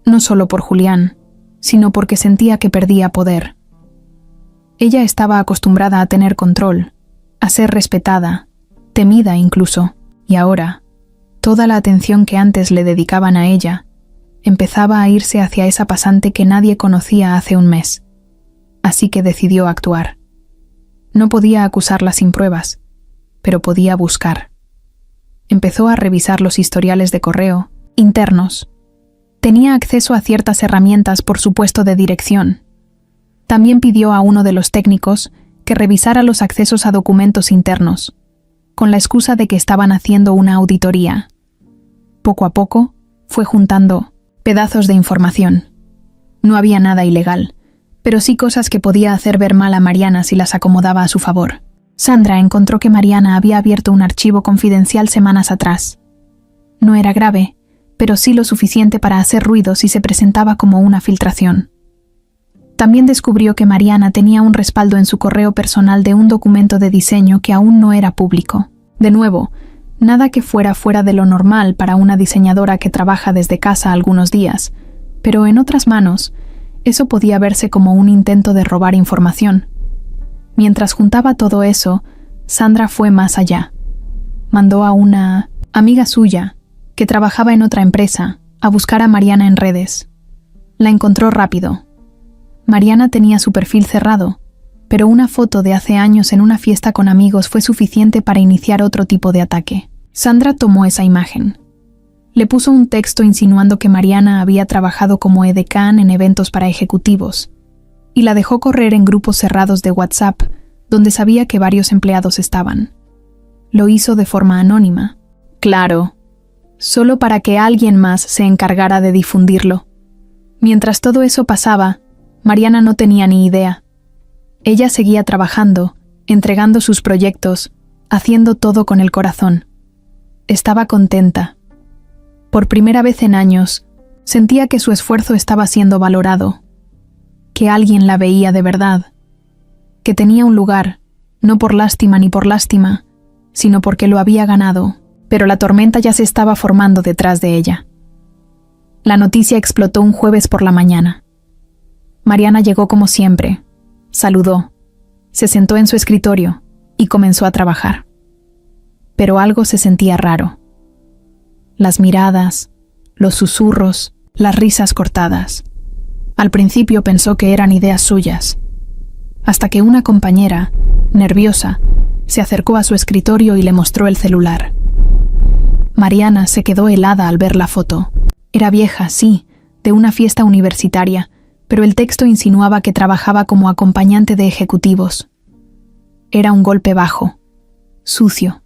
No solo por Julián, sino porque sentía que perdía poder. Ella estaba acostumbrada a tener control, a ser respetada, temida incluso, y ahora, toda la atención que antes le dedicaban a ella, empezaba a irse hacia esa pasante que nadie conocía hace un mes. Así que decidió actuar. No podía acusarla sin pruebas, pero podía buscar. Empezó a revisar los historiales de correo, internos. Tenía acceso a ciertas herramientas por su puesto de dirección. También pidió a uno de los técnicos que revisara los accesos a documentos internos, con la excusa de que estaban haciendo una auditoría. Poco a poco, fue juntando pedazos de información. No había nada ilegal, pero sí cosas que podía hacer ver mal a Mariana si las acomodaba a su favor. Sandra encontró que Mariana había abierto un archivo confidencial semanas atrás. No era grave, pero sí lo suficiente para hacer ruido si se presentaba como una filtración. También descubrió que Mariana tenía un respaldo en su correo personal de un documento de diseño que aún no era público. De nuevo, nada que fuera de lo normal para una diseñadora que trabaja desde casa algunos días, pero en otras manos, eso podía verse como un intento de robar información. Mientras juntaba todo eso, Sandra fue más allá. Mandó a una amiga suya, que trabajaba en otra empresa, a buscar a Mariana en redes. La encontró rápido. Mariana tenía su perfil cerrado, pero una foto de hace años en una fiesta con amigos fue suficiente para iniciar otro tipo de ataque. Sandra tomó esa imagen. Le puso un texto insinuando que Mariana había trabajado como edecán en eventos para ejecutivos, y la dejó correr en grupos cerrados de WhatsApp, donde sabía que varios empleados estaban. Lo hizo de forma anónima. Claro, solo para que alguien más se encargara de difundirlo. Mientras todo eso pasaba, Mariana no tenía ni idea. Ella seguía trabajando, entregando sus proyectos, haciendo todo con el corazón. Estaba contenta. Por primera vez en años, sentía que su esfuerzo estaba siendo valorado, que alguien la veía de verdad, que tenía un lugar, no por lástima ni por lástima, sino porque lo había ganado, pero la tormenta ya se estaba formando detrás de ella. La noticia explotó un jueves por la mañana. Mariana llegó como siempre, saludó, se sentó en su escritorio y comenzó a trabajar. Pero algo se sentía raro. Las miradas, los susurros, las risas cortadas. Al principio pensó que eran ideas suyas, hasta que una compañera, nerviosa, se acercó a su escritorio y le mostró el celular. Mariana se quedó helada al ver la foto. Era vieja, sí, de una fiesta universitaria, pero el texto insinuaba que trabajaba como acompañante de ejecutivos. Era un golpe bajo, sucio.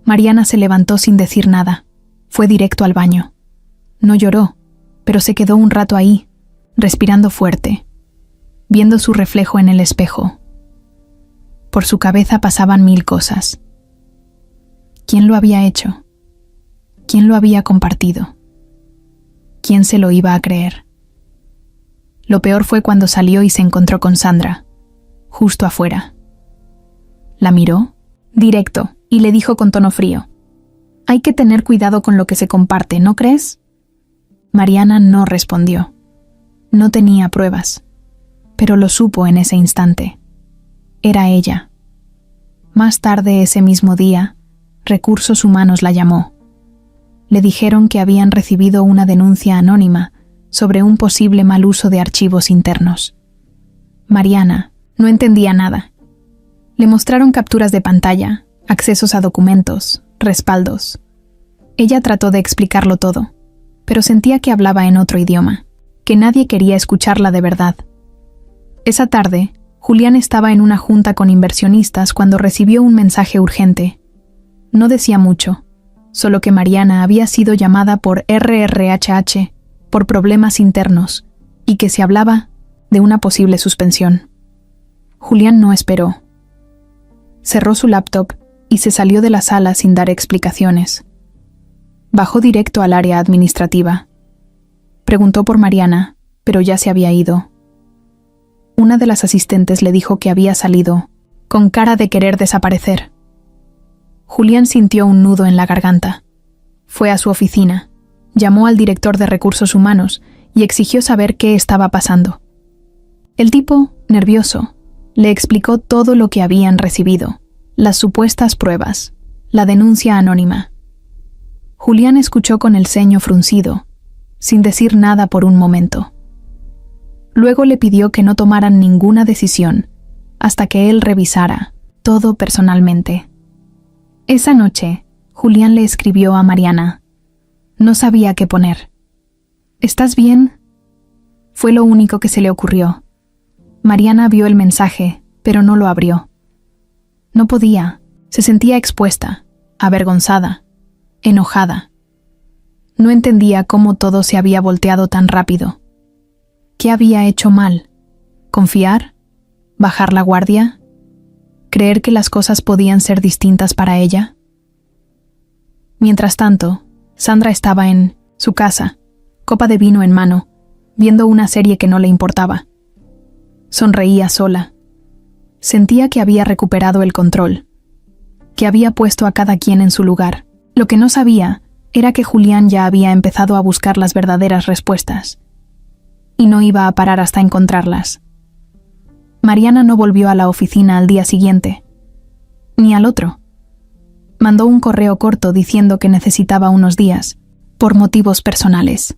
Mariana se levantó sin decir nada. Fue directo al baño. No lloró, pero se quedó un rato ahí, respirando fuerte, viendo su reflejo en el espejo. Por su cabeza pasaban 1000 cosas. ¿Quién lo había hecho? ¿Quién lo había compartido? ¿Quién se lo iba a creer? Lo peor fue cuando salió y se encontró con Sandra, justo afuera. La miró, directo, y le dijo con tono frío: «Hay que tener cuidado con lo que se comparte, ¿no crees?» Mariana no respondió. No tenía pruebas, pero lo supo en ese instante. Era ella. Más tarde ese mismo día, Recursos Humanos la llamó. Le dijeron que habían recibido una denuncia anónima sobre un posible mal uso de archivos internos. Mariana no entendía nada. Le mostraron capturas de pantalla, accesos a documentos, respaldos. Ella trató de explicarlo todo, pero sentía que hablaba en otro idioma, que nadie quería escucharla de verdad. Esa tarde, Julián estaba en una junta con inversionistas cuando recibió un mensaje urgente. No decía mucho, solo que Mariana había sido llamada por RRHH por problemas internos y que se hablaba de una posible suspensión. Julián no esperó. Cerró su laptop y se salió de la sala sin dar explicaciones. Bajó directo al área administrativa. Preguntó por Mariana, pero ya se había ido. Una de las asistentes le dijo que había salido, con cara de querer desaparecer. Julián sintió un nudo en la garganta. Fue a su oficina, llamó al director de Recursos Humanos y exigió saber qué estaba pasando. El tipo, nervioso, le explicó todo lo que habían recibido, las supuestas pruebas, la denuncia anónima. Julián escuchó con el ceño fruncido, sin decir nada por un momento. Luego le pidió que no tomaran ninguna decisión hasta que él revisara todo personalmente. Esa noche, Julián le escribió a Mariana. No sabía qué poner. ¿Estás bien? Fue lo único que se le ocurrió. Mariana vio el mensaje, pero no lo abrió. No podía. Se sentía expuesta, avergonzada, enojada. No entendía cómo todo se había volteado tan rápido. ¿Qué había hecho mal? ¿Confiar? ¿Bajar la guardia? ¿Creer que las cosas podían ser distintas para ella? Mientras tanto, Sandra estaba en su casa, copa de vino en mano, viendo una serie que no le importaba. Sonreía sola. Sentía que había recuperado el control, que había puesto a cada quien en su lugar. Lo que no sabía era que Julián ya había empezado a buscar las verdaderas respuestas, y no iba a parar hasta encontrarlas. Mariana no volvió a la oficina al día siguiente, ni al otro. Mandó un correo corto diciendo que necesitaba unos días, por motivos personales.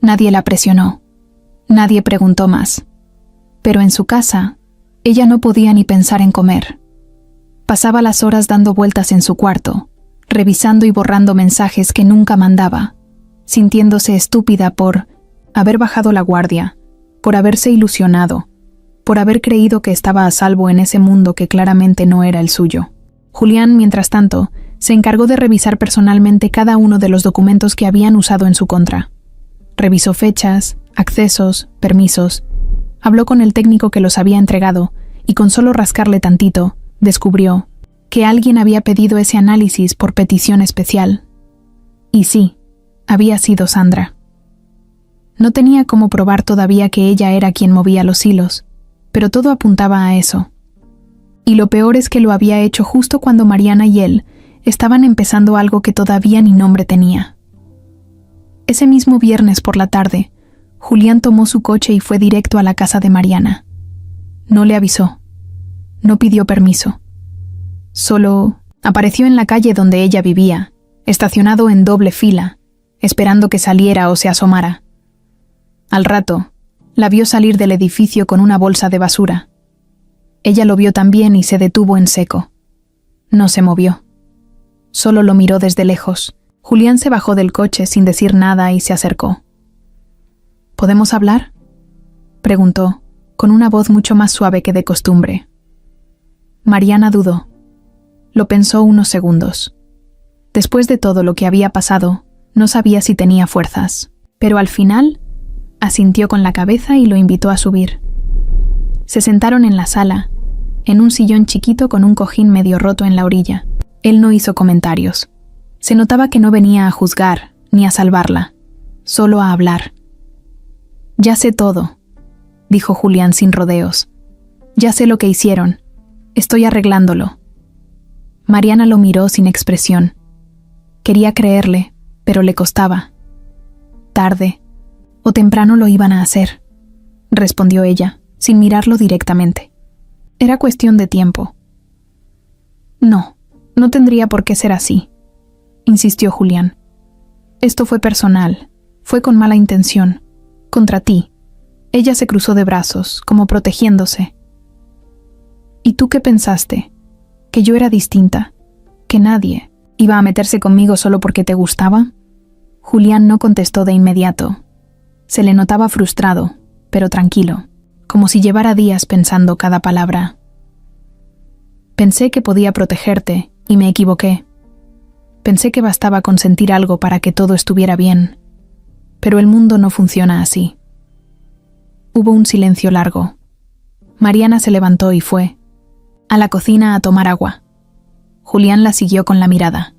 Nadie la presionó, nadie preguntó más. Pero en su casa, ella no podía ni pensar en comer. Pasaba las horas dando vueltas en su cuarto, revisando y borrando mensajes que nunca mandaba, sintiéndose estúpida por haber bajado la guardia, por haberse ilusionado, por haber creído que estaba a salvo en ese mundo que claramente no era el suyo. Julián, mientras tanto, se encargó de revisar personalmente cada uno de los documentos que habían usado en su contra. Revisó fechas, accesos, permisos. Habló con el técnico que los había entregado y con solo rascarle tantito, descubrió que alguien había pedido ese análisis por petición especial. Y sí, había sido Sandra. No tenía cómo probar todavía que ella era quien movía los hilos, pero todo apuntaba a eso. Y lo peor es que lo había hecho justo cuando Mariana y él estaban empezando algo que todavía ni nombre tenía. Ese mismo viernes por la tarde, Julián tomó su coche y fue directo a la casa de Mariana. No le avisó. No pidió permiso. Solo apareció en la calle donde ella vivía, estacionado en doble fila, esperando que saliera o se asomara. Al rato, la vio salir del edificio con una bolsa de basura. Ella lo vio también y se detuvo en seco. No se movió. Solo lo miró desde lejos. Julián se bajó del coche sin decir nada y se acercó. ¿Podemos hablar?, preguntó, con una voz mucho más suave que de costumbre. Mariana dudó. Lo pensó unos segundos. Después de todo lo que había pasado, no sabía si tenía fuerzas, pero al final asintió con la cabeza y lo invitó a subir. Se sentaron en la sala, en un sillón chiquito con un cojín medio roto en la orilla. Él no hizo comentarios. Se notaba que no venía a juzgar, ni a salvarla, solo a hablar. «Ya sé todo», dijo Julián sin rodeos. «Ya sé lo que hicieron. Estoy arreglándolo». Mariana lo miró sin expresión. Quería creerle, pero le costaba. «Tarde o temprano lo iban a hacer», respondió ella, sin mirarlo directamente. Era cuestión de tiempo. No tendría por qué ser así, insistió Julián. Esto fue personal, fue con mala intención, contra ti. Ella se cruzó de brazos, como protegiéndose. ¿Y tú qué pensaste? ¿Que yo era distinta? ¿Que nadie iba a meterse conmigo solo porque te gustaba? Julián no contestó de inmediato. Se le notaba frustrado, pero tranquilo, como si llevara días pensando cada palabra. Pensé que podía protegerte y me equivoqué. Pensé que bastaba con sentir algo para que todo estuviera bien, pero el mundo no funciona así. Hubo un silencio largo. Mariana se levantó y fue a la cocina a tomar agua. Julián la siguió con la mirada.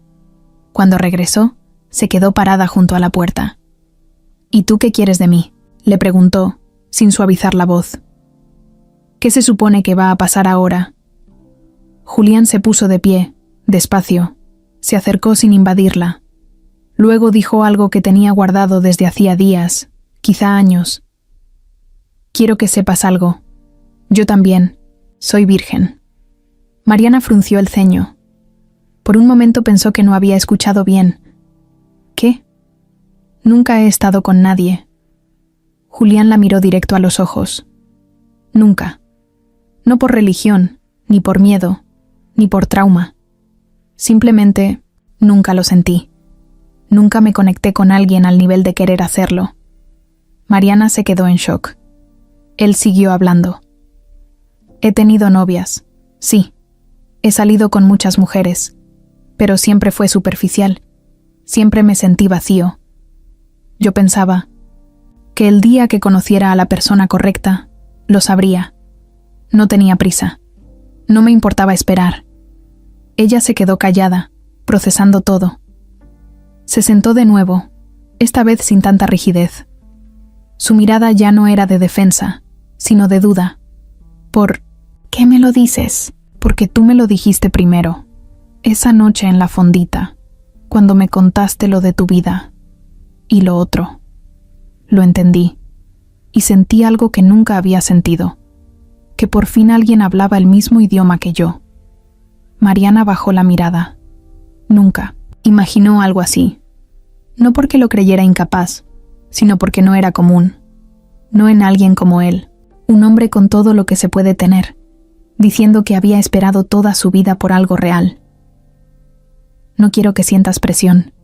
Cuando regresó, se quedó parada junto a la puerta. «¿Y tú qué quieres de mí?», le preguntó, sin suavizar la voz. «¿Qué se supone que va a pasar ahora?». Julián se puso de pie, despacio. Se acercó sin invadirla. Luego dijo algo que tenía guardado desde hacía días, quizá años. «Quiero que sepas algo. Yo también. Soy virgen». Mariana frunció el ceño. Por un momento pensó que no había escuchado bien. «¿Qué?». «Nunca he estado con nadie». Julián la miró directo a los ojos. «Nunca. No por religión, ni por miedo, ni por trauma. Simplemente, nunca lo sentí. Nunca me conecté con alguien al nivel de querer hacerlo». Mariana se quedó en shock. Él siguió hablando. «He tenido novias, sí. He salido con muchas mujeres, pero siempre fue superficial. Siempre me sentí vacío. Yo pensaba que el día que conociera a la persona correcta, lo sabría. No tenía prisa. No me importaba esperar». Ella se quedó callada, procesando todo. Se sentó de nuevo, esta vez sin tanta rigidez. Su mirada ya no era de defensa, sino de duda. «¿Por qué me lo dices?». «Porque tú me lo dijiste primero. Esa noche en la fondita, cuando me contaste lo de tu vida. Y lo otro. Lo entendí. Y sentí algo que nunca había sentido. Que por fin alguien hablaba el mismo idioma que yo». Mariana bajó la mirada. Nunca imaginó algo así. No porque lo creyera incapaz, sino porque no era común. No en alguien como él, un hombre con todo lo que se puede tener, diciendo que había esperado toda su vida por algo real. «No quiero que sientas presión»,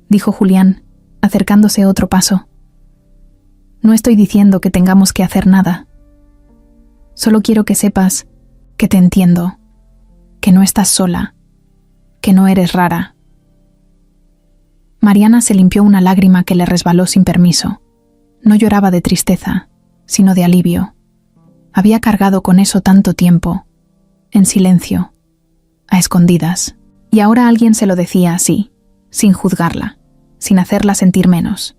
dijo Julián, acercándose otro paso. «No estoy diciendo que tengamos que hacer nada. Solo quiero que sepas que te entiendo, que no estás sola, que no eres rara. Mariana se limpió una lágrima que le resbaló sin permiso. No lloraba de tristeza, sino de alivio. Había cargado con eso tanto tiempo, en silencio, a escondidas, y ahora alguien se lo decía así, sin juzgarla, sin hacerla sentir menos.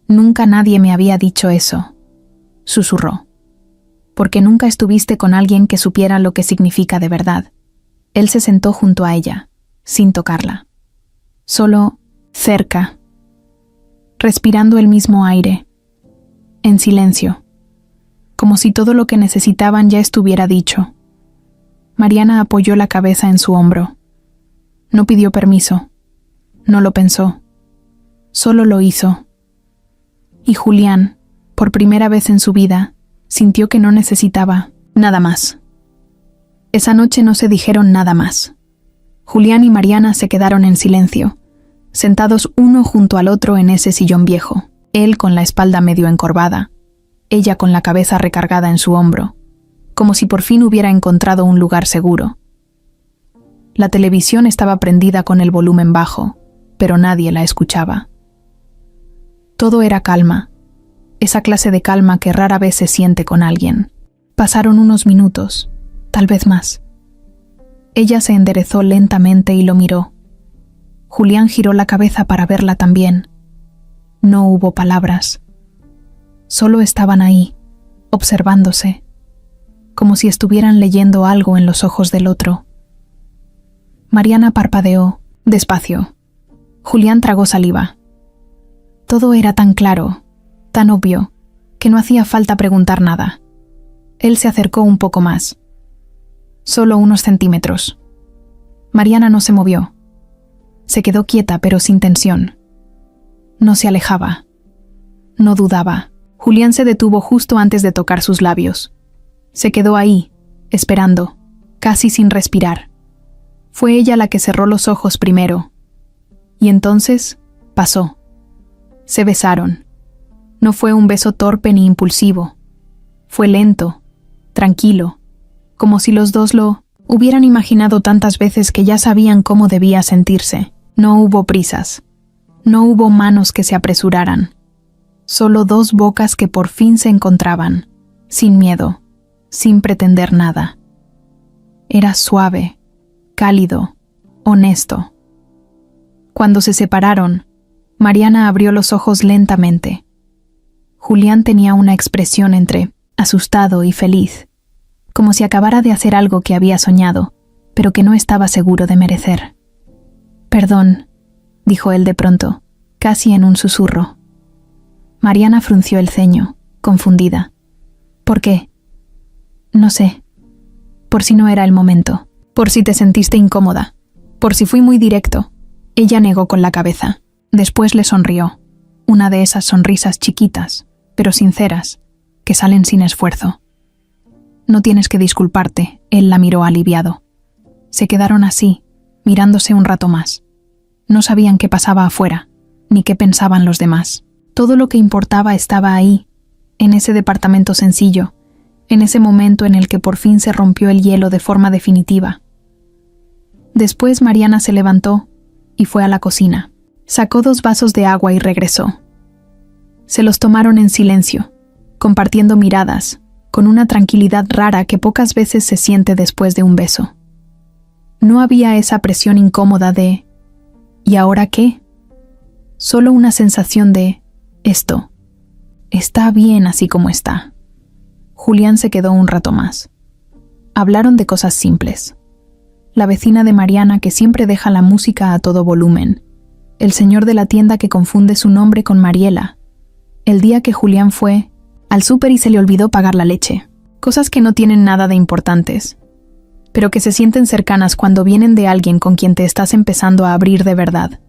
Nunca nadie me había dicho eso, susurró. Porque nunca estuviste con alguien que supiera lo que significa de verdad. Él se sentó junto a ella, sin tocarla. Solo cerca, respirando el mismo aire, en silencio, como si todo lo que necesitaban ya estuviera dicho. Mariana apoyó la cabeza en su hombro. No pidió permiso, no lo pensó, solo lo hizo. Y Julián, por primera vez en su vida, sintió que no necesitaba nada más. Esa noche no se dijeron nada más. Julián y Mariana se quedaron en silencio, sentados uno junto al otro en ese sillón viejo, él con la espalda medio encorvada, ella con la cabeza recargada en su hombro, como si por fin hubiera encontrado un lugar seguro. La televisión estaba prendida con el volumen bajo, pero nadie la escuchaba. Todo era calma, esa clase de calma que rara vez se siente con alguien. Pasaron unos minutos, tal vez más. Ella se enderezó lentamente y lo miró. Julián giró la cabeza para verla también. No hubo palabras. Solo estaban ahí, observándose, como si estuvieran leyendo algo en los ojos del otro. Mariana parpadeó, despacio. Julián tragó saliva. Todo era tan claro, tan obvio, que no hacía falta preguntar nada. Él se acercó un poco más. Solo unos centímetros. Mariana no se movió. Se quedó quieta pero sin tensión. No se alejaba. No dudaba. Julián se detuvo justo antes de tocar sus labios. Se quedó ahí, esperando, casi sin respirar. Fue ella la que cerró los ojos primero. Y entonces, pasó. Se besaron. No fue un beso torpe ni impulsivo. Fue lento, tranquilo, como si los dos lo hubieran imaginado tantas veces que ya sabían cómo debía sentirse. No hubo prisas. No hubo manos que se apresuraran. Solo dos bocas que por fin se encontraban, sin miedo, sin pretender nada. Era suave, cálido, honesto. Cuando se separaron, Mariana abrió los ojos lentamente. Julián tenía una expresión entre asustado y feliz, como si acabara de hacer algo que había soñado, pero que no estaba seguro de merecer. «Perdón», dijo él de pronto, casi en un susurro. Mariana frunció el ceño, confundida. «¿Por qué?» «No sé. Por si no era el momento. Por si te sentiste incómoda. Por si fui muy directo». Ella negó con la cabeza. Después le sonrió. Una de esas sonrisas chiquitas, pero sinceras, que salen sin esfuerzo. «No tienes que disculparte», él la miró aliviado. Se quedaron así, mirándose un rato más. No sabían qué pasaba afuera, ni qué pensaban los demás. Todo lo que importaba estaba ahí, en ese departamento sencillo, en ese momento en el que por fin se rompió el hielo de forma definitiva. Después Mariana se levantó y fue a la cocina. Sacó 2 vasos de agua y regresó. Se los tomaron en silencio, compartiendo miradas, con una tranquilidad rara que pocas veces se siente después de un beso. No había esa presión incómoda de ¿y ahora qué? Solo una sensación de esto está bien así como está. Julián se quedó un rato más. Hablaron de cosas simples. La vecina de Mariana que siempre deja la música a todo volumen. El señor de la tienda que confunde su nombre con Mariela. El día que Julián fue al súper y se le olvidó pagar la leche. Cosas que no tienen nada de importantes, pero que se sienten cercanas cuando vienen de alguien con quien te estás empezando a abrir de verdad.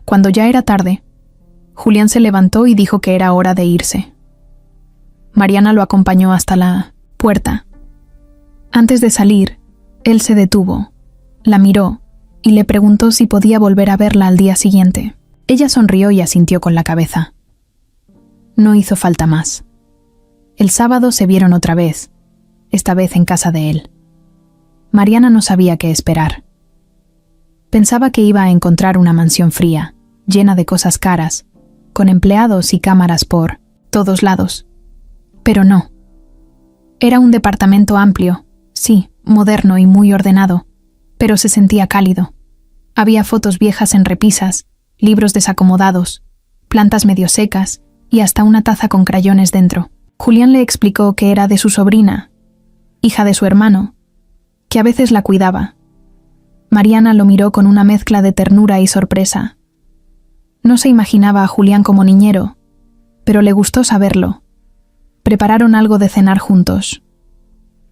Cuando ya era tarde, Julián se levantó y dijo que era hora de irse. Mariana lo acompañó hasta la puerta. Antes de salir, él se detuvo, la miró y le preguntó si podía volver a verla al día siguiente. Ella sonrió y asintió con la cabeza. No hizo falta más. El sábado se vieron otra vez, esta vez en casa de él. Mariana no sabía qué esperar. Pensaba que iba a encontrar una mansión fría, llena de cosas caras, con empleados y cámaras por todos lados. Pero no. Era un departamento amplio, sí, moderno y muy ordenado, pero se sentía cálido. Había fotos viejas en repisas, libros desacomodados, plantas medio secas y hasta una taza con crayones dentro. Julián le explicó que era de su sobrina, hija de su hermano, que a veces la cuidaba. Mariana lo miró con una mezcla de ternura y sorpresa. No se imaginaba a Julián como niñero, pero le gustó saberlo. Prepararon algo de cenar juntos.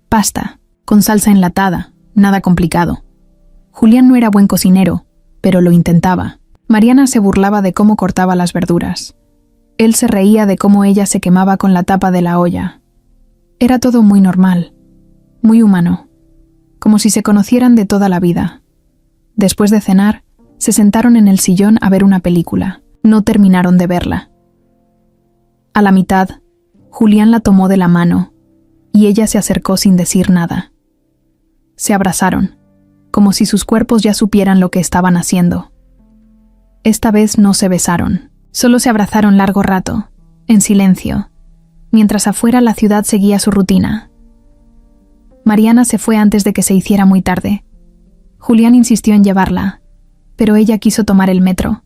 Pasta, con salsa enlatada, nada complicado. Julián no era buen cocinero, pero lo intentaba. Mariana se burlaba de cómo cortaba las verduras. Él se reía de cómo ella se quemaba con la tapa de la olla. Era todo muy normal, muy humano, como si se conocieran de toda la vida. Después de cenar, se sentaron en el sillón a ver una película. No terminaron de verla. A la mitad, Julián la tomó de la mano, y ella se acercó sin decir nada. Se abrazaron, como si sus cuerpos ya supieran lo que estaban haciendo. Esta vez no se besaron, solo se abrazaron largo rato, en silencio, mientras afuera la ciudad seguía su rutina. Mariana se fue antes de que se hiciera muy tarde. Julián insistió en llevarla, pero ella quiso tomar el metro.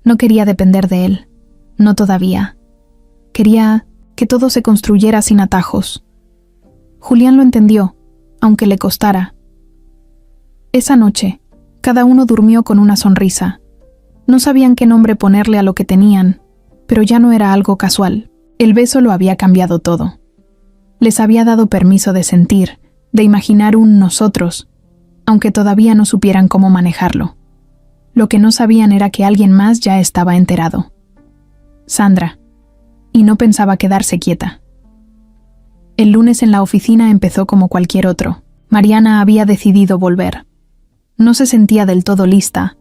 No quería depender de él, no todavía. Quería que todo se construyera sin atajos. Julián lo entendió, aunque le costara. Esa noche, cada uno durmió con una sonrisa. No sabían qué nombre ponerle a lo que tenían, pero ya no era algo casual. El beso lo había cambiado todo. Les había dado permiso de sentir, de imaginar un nosotros, aunque todavía no supieran cómo manejarlo. Lo que no sabían era que alguien más ya estaba enterado. Sandra. Y no pensaba quedarse quieta. El lunes en la oficina empezó como cualquier otro. Mariana había decidido volver. No se sentía del todo lista,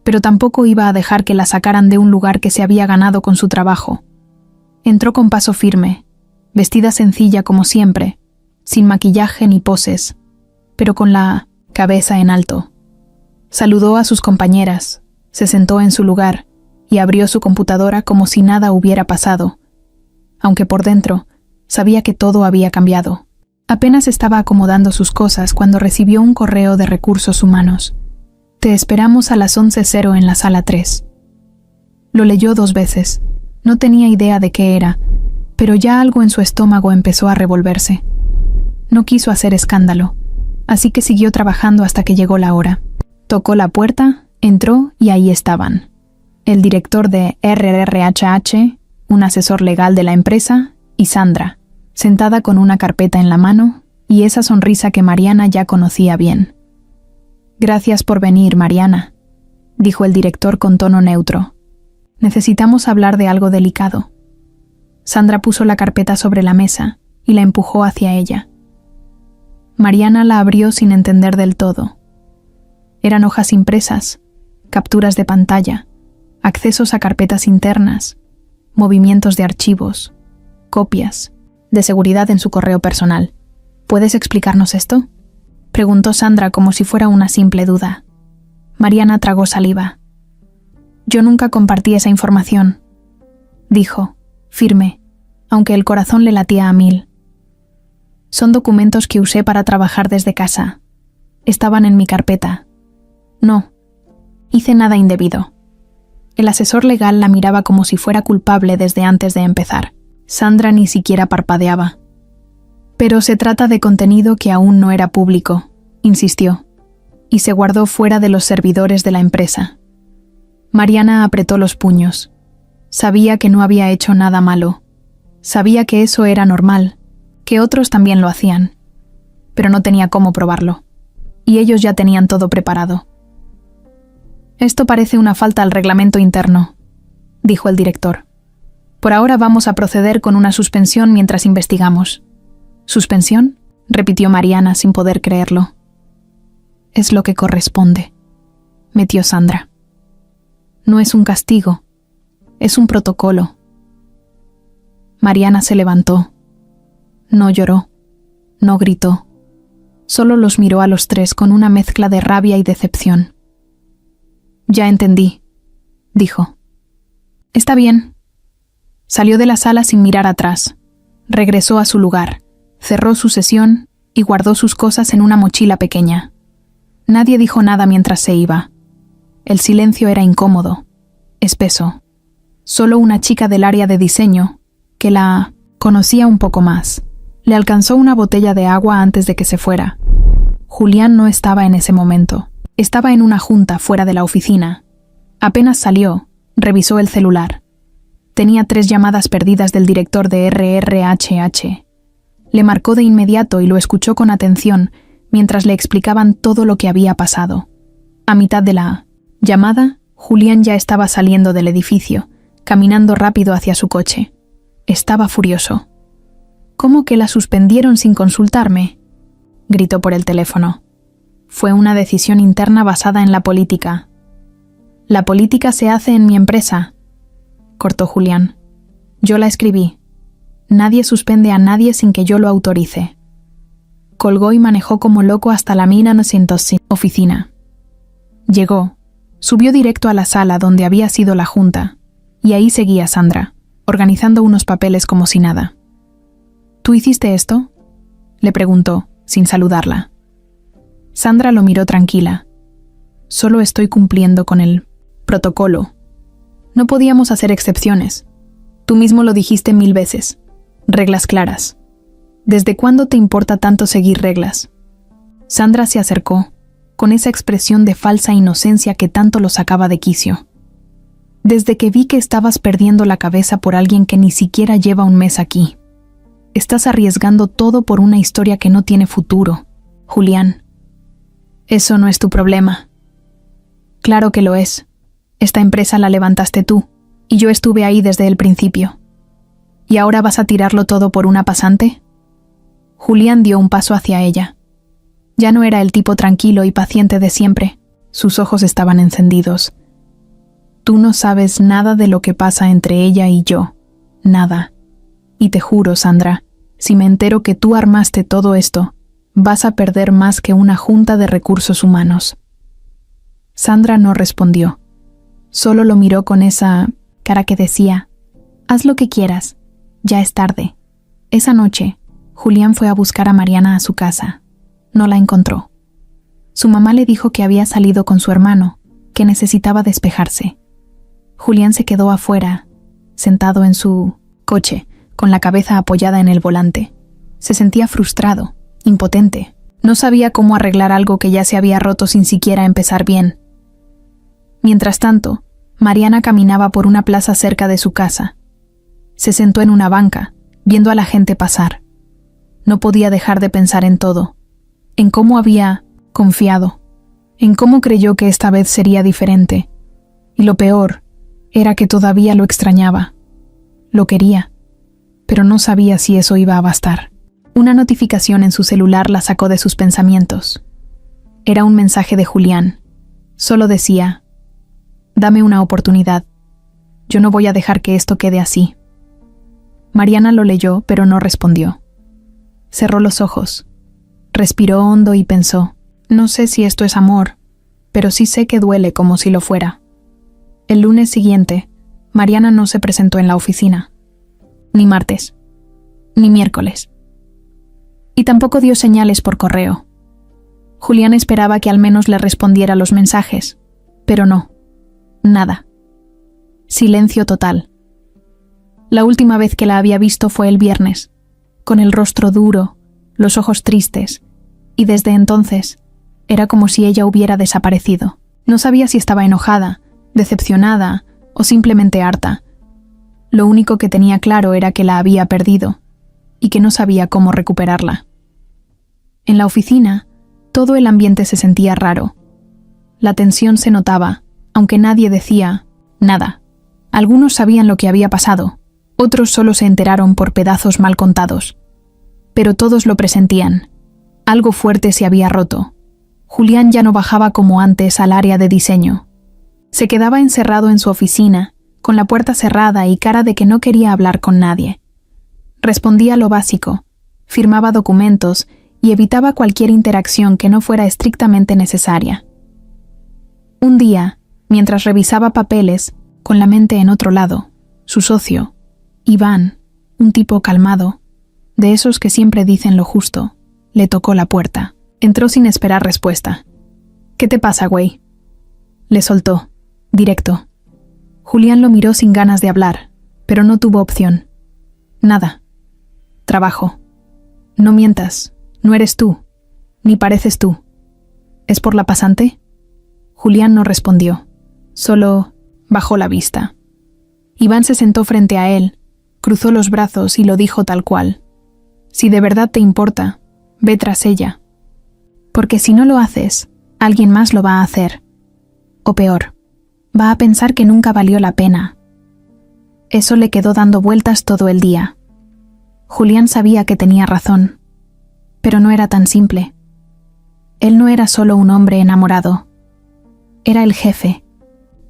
pero tampoco iba a dejar que la sacaran de un lugar que se había ganado con su trabajo. Entró con paso firme, vestida sencilla como siempre, sin maquillaje ni poses, pero con la cabeza en alto. Saludó a sus compañeras, se sentó en su lugar y abrió su computadora como si nada hubiera pasado, aunque por dentro sabía que todo había cambiado. Apenas estaba acomodando sus cosas cuando recibió un correo de recursos humanos. Te esperamos a las 11:00 en la sala 3. Lo leyó 2 veces. No tenía idea de qué era, pero ya algo en su estómago empezó a revolverse. No quiso hacer escándalo, así que siguió trabajando hasta que llegó la hora. Tocó la puerta, entró y ahí estaban. El director de RRHH, un asesor legal de la empresa, y Sandra, sentada con una carpeta en la mano y esa sonrisa que Mariana ya conocía bien. Gracias por venir, Mariana, dijo el director con tono neutro. Necesitamos hablar de algo delicado. Sandra puso la carpeta sobre la mesa y la empujó hacia ella. Mariana la abrió sin entender del todo. Eran hojas impresas, capturas de pantalla, accesos a carpetas internas, movimientos de archivos, copias, de seguridad en su correo personal. ¿Puedes explicarnos esto?, preguntó Sandra como si fuera una simple duda. Mariana tragó saliva. Yo nunca compartí esa información, dijo, firme, aunque el corazón le latía a 1000. Son documentos que usé para trabajar desde casa. Estaban en mi carpeta. No, hice nada indebido. El asesor legal la miraba como si fuera culpable desde antes de empezar. Sandra ni siquiera parpadeaba. Pero se trata de contenido que aún no era público, insistió, y se guardó fuera de los servidores de la empresa. Mariana apretó los puños. Sabía que no había hecho nada malo. Sabía que eso era normal, que otros también lo hacían, pero no tenía cómo probarlo, y ellos ya tenían todo preparado. Esto parece una falta al reglamento interno, dijo el director. Por ahora vamos a proceder con una suspensión mientras investigamos. ¿Suspensión?, repitió Mariana sin poder creerlo. Es lo que corresponde, metió Sandra. No es un castigo, es un protocolo. Mariana se levantó. No lloró, no gritó. Solo los miró a los tres con una mezcla de rabia y decepción. «Ya entendí», dijo. «Está bien». Salió de la sala sin mirar atrás. Regresó a su lugar, cerró su sesión y guardó sus cosas en una mochila pequeña. Nadie dijo nada mientras se iba. El silencio era incómodo, espeso. Solo una chica del área de diseño, que la conocía un poco más, le alcanzó una botella de agua antes de que se fuera. Julián no estaba en ese momento. Estaba en una junta fuera de la oficina. Apenas salió, revisó el celular. Tenía 3 llamadas perdidas del director de RRHH. Le marcó de inmediato y lo escuchó con atención mientras le explicaban todo lo que había pasado. A mitad de la llamada, Julián ya estaba saliendo del edificio, caminando rápido hacia su coche. Estaba furioso. «¿Cómo que la suspendieron sin consultarme?», gritó por el teléfono. «Fue una decisión interna basada en la política». «La política se hace en mi empresa», cortó Julián. «Yo la escribí. Nadie suspende a nadie sin que yo lo autorice». Colgó y manejó como loco hasta la 1900 oficina. Llegó, subió directo a la sala donde había sido la junta, y ahí seguía Sandra, organizando unos papeles como si nada. «¿Tú hiciste esto?», le preguntó, sin saludarla. Sandra lo miró tranquila. «Solo estoy cumpliendo con el protocolo. No podíamos hacer excepciones. Tú mismo lo dijiste 1000 veces. Reglas claras. ¿Desde cuándo te importa tanto seguir reglas?». Sandra se acercó, con esa expresión de falsa inocencia que tanto lo sacaba de quicio. «Desde que vi que estabas perdiendo la cabeza por alguien que ni siquiera lleva un mes aquí. Estás arriesgando todo por una historia que no tiene futuro, Julián». «Eso no es tu problema». «Claro que lo es. Esta empresa la levantaste tú, y yo estuve ahí desde el principio. ¿Y ahora vas a tirarlo todo por una pasante?». Julián dio un paso hacia ella. Ya no era el tipo tranquilo y paciente de siempre. Sus ojos estaban encendidos. «Tú no sabes nada de lo que pasa entre ella y yo. Nada. Y te juro, Sandra, si me entero que tú armaste todo esto, vas a perder más que una junta de recursos humanos». Sandra no respondió. Solo lo miró con esa cara que decía: «Haz lo que quieras. Ya es tarde». Esa noche, Julián fue a buscar a Mariana a su casa. No la encontró. Su mamá le dijo que había salido con su hermano, que necesitaba despejarse. Julián se quedó afuera, sentado en su coche, con la cabeza apoyada en el volante. Se sentía frustrado, impotente. No sabía cómo arreglar algo que ya se había roto sin siquiera empezar bien. Mientras tanto, Mariana caminaba por una plaza cerca de su casa. Se sentó en una banca, viendo a la gente pasar. No podía dejar de pensar en todo, en cómo había confiado, en cómo creyó que esta vez sería diferente. Y lo peor era que todavía lo extrañaba. Lo quería, pero no sabía si eso iba a bastar. Una notificación en su celular la sacó de sus pensamientos. Era un mensaje de Julián. Solo decía: «Dame una oportunidad. Yo no voy a dejar que esto quede así». Mariana lo leyó, pero no respondió. Cerró los ojos. Respiró hondo y pensó: «No sé si esto es amor, pero sí sé que duele como si lo fuera». El lunes siguiente, Mariana no se presentó en la oficina. Ni martes, ni miércoles. Y tampoco dio señales por correo. Julián esperaba que al menos le respondiera los mensajes, pero no. Nada. Silencio total. La última vez que la había visto fue el viernes, con el rostro duro, los ojos tristes, y desde entonces era como si ella hubiera desaparecido. No sabía si estaba enojada, decepcionada o simplemente harta. Lo único que tenía claro era que la había perdido y que no sabía cómo recuperarla. En la oficina, todo el ambiente se sentía raro. La tensión se notaba, aunque nadie decía nada. Algunos sabían lo que había pasado, otros solo se enteraron por pedazos mal contados. Pero todos lo presentían. Algo fuerte se había roto. Julián ya no bajaba como antes al área de diseño. Se quedaba encerrado en su oficina, con la puerta cerrada y cara de que no quería hablar con nadie. Respondía lo básico: firmaba documentos y evitaba cualquier interacción que no fuera estrictamente necesaria. Un día, mientras revisaba papeles, con la mente en otro lado, su socio, Iván, un tipo calmado, de esos que siempre dicen lo justo, le tocó la puerta. Entró sin esperar respuesta. «¿Qué te pasa, güey?». Le soltó, directo. Julián lo miró sin ganas de hablar, pero no tuvo opción. «Nada. Trabajo. No mientas, no eres tú, ni pareces tú. ¿Es por la pasante?». Julián no respondió, solo bajó la vista. Iván se sentó frente a él, cruzó los brazos y lo dijo tal cual. «Si de verdad te importa, ve tras ella. Porque si no lo haces, alguien más lo va a hacer. O peor, va a pensar que nunca valió la pena». Eso le quedó dando vueltas todo el día. Julián sabía que tenía razón, pero no era tan simple. Él no era solo un hombre enamorado. Era el jefe,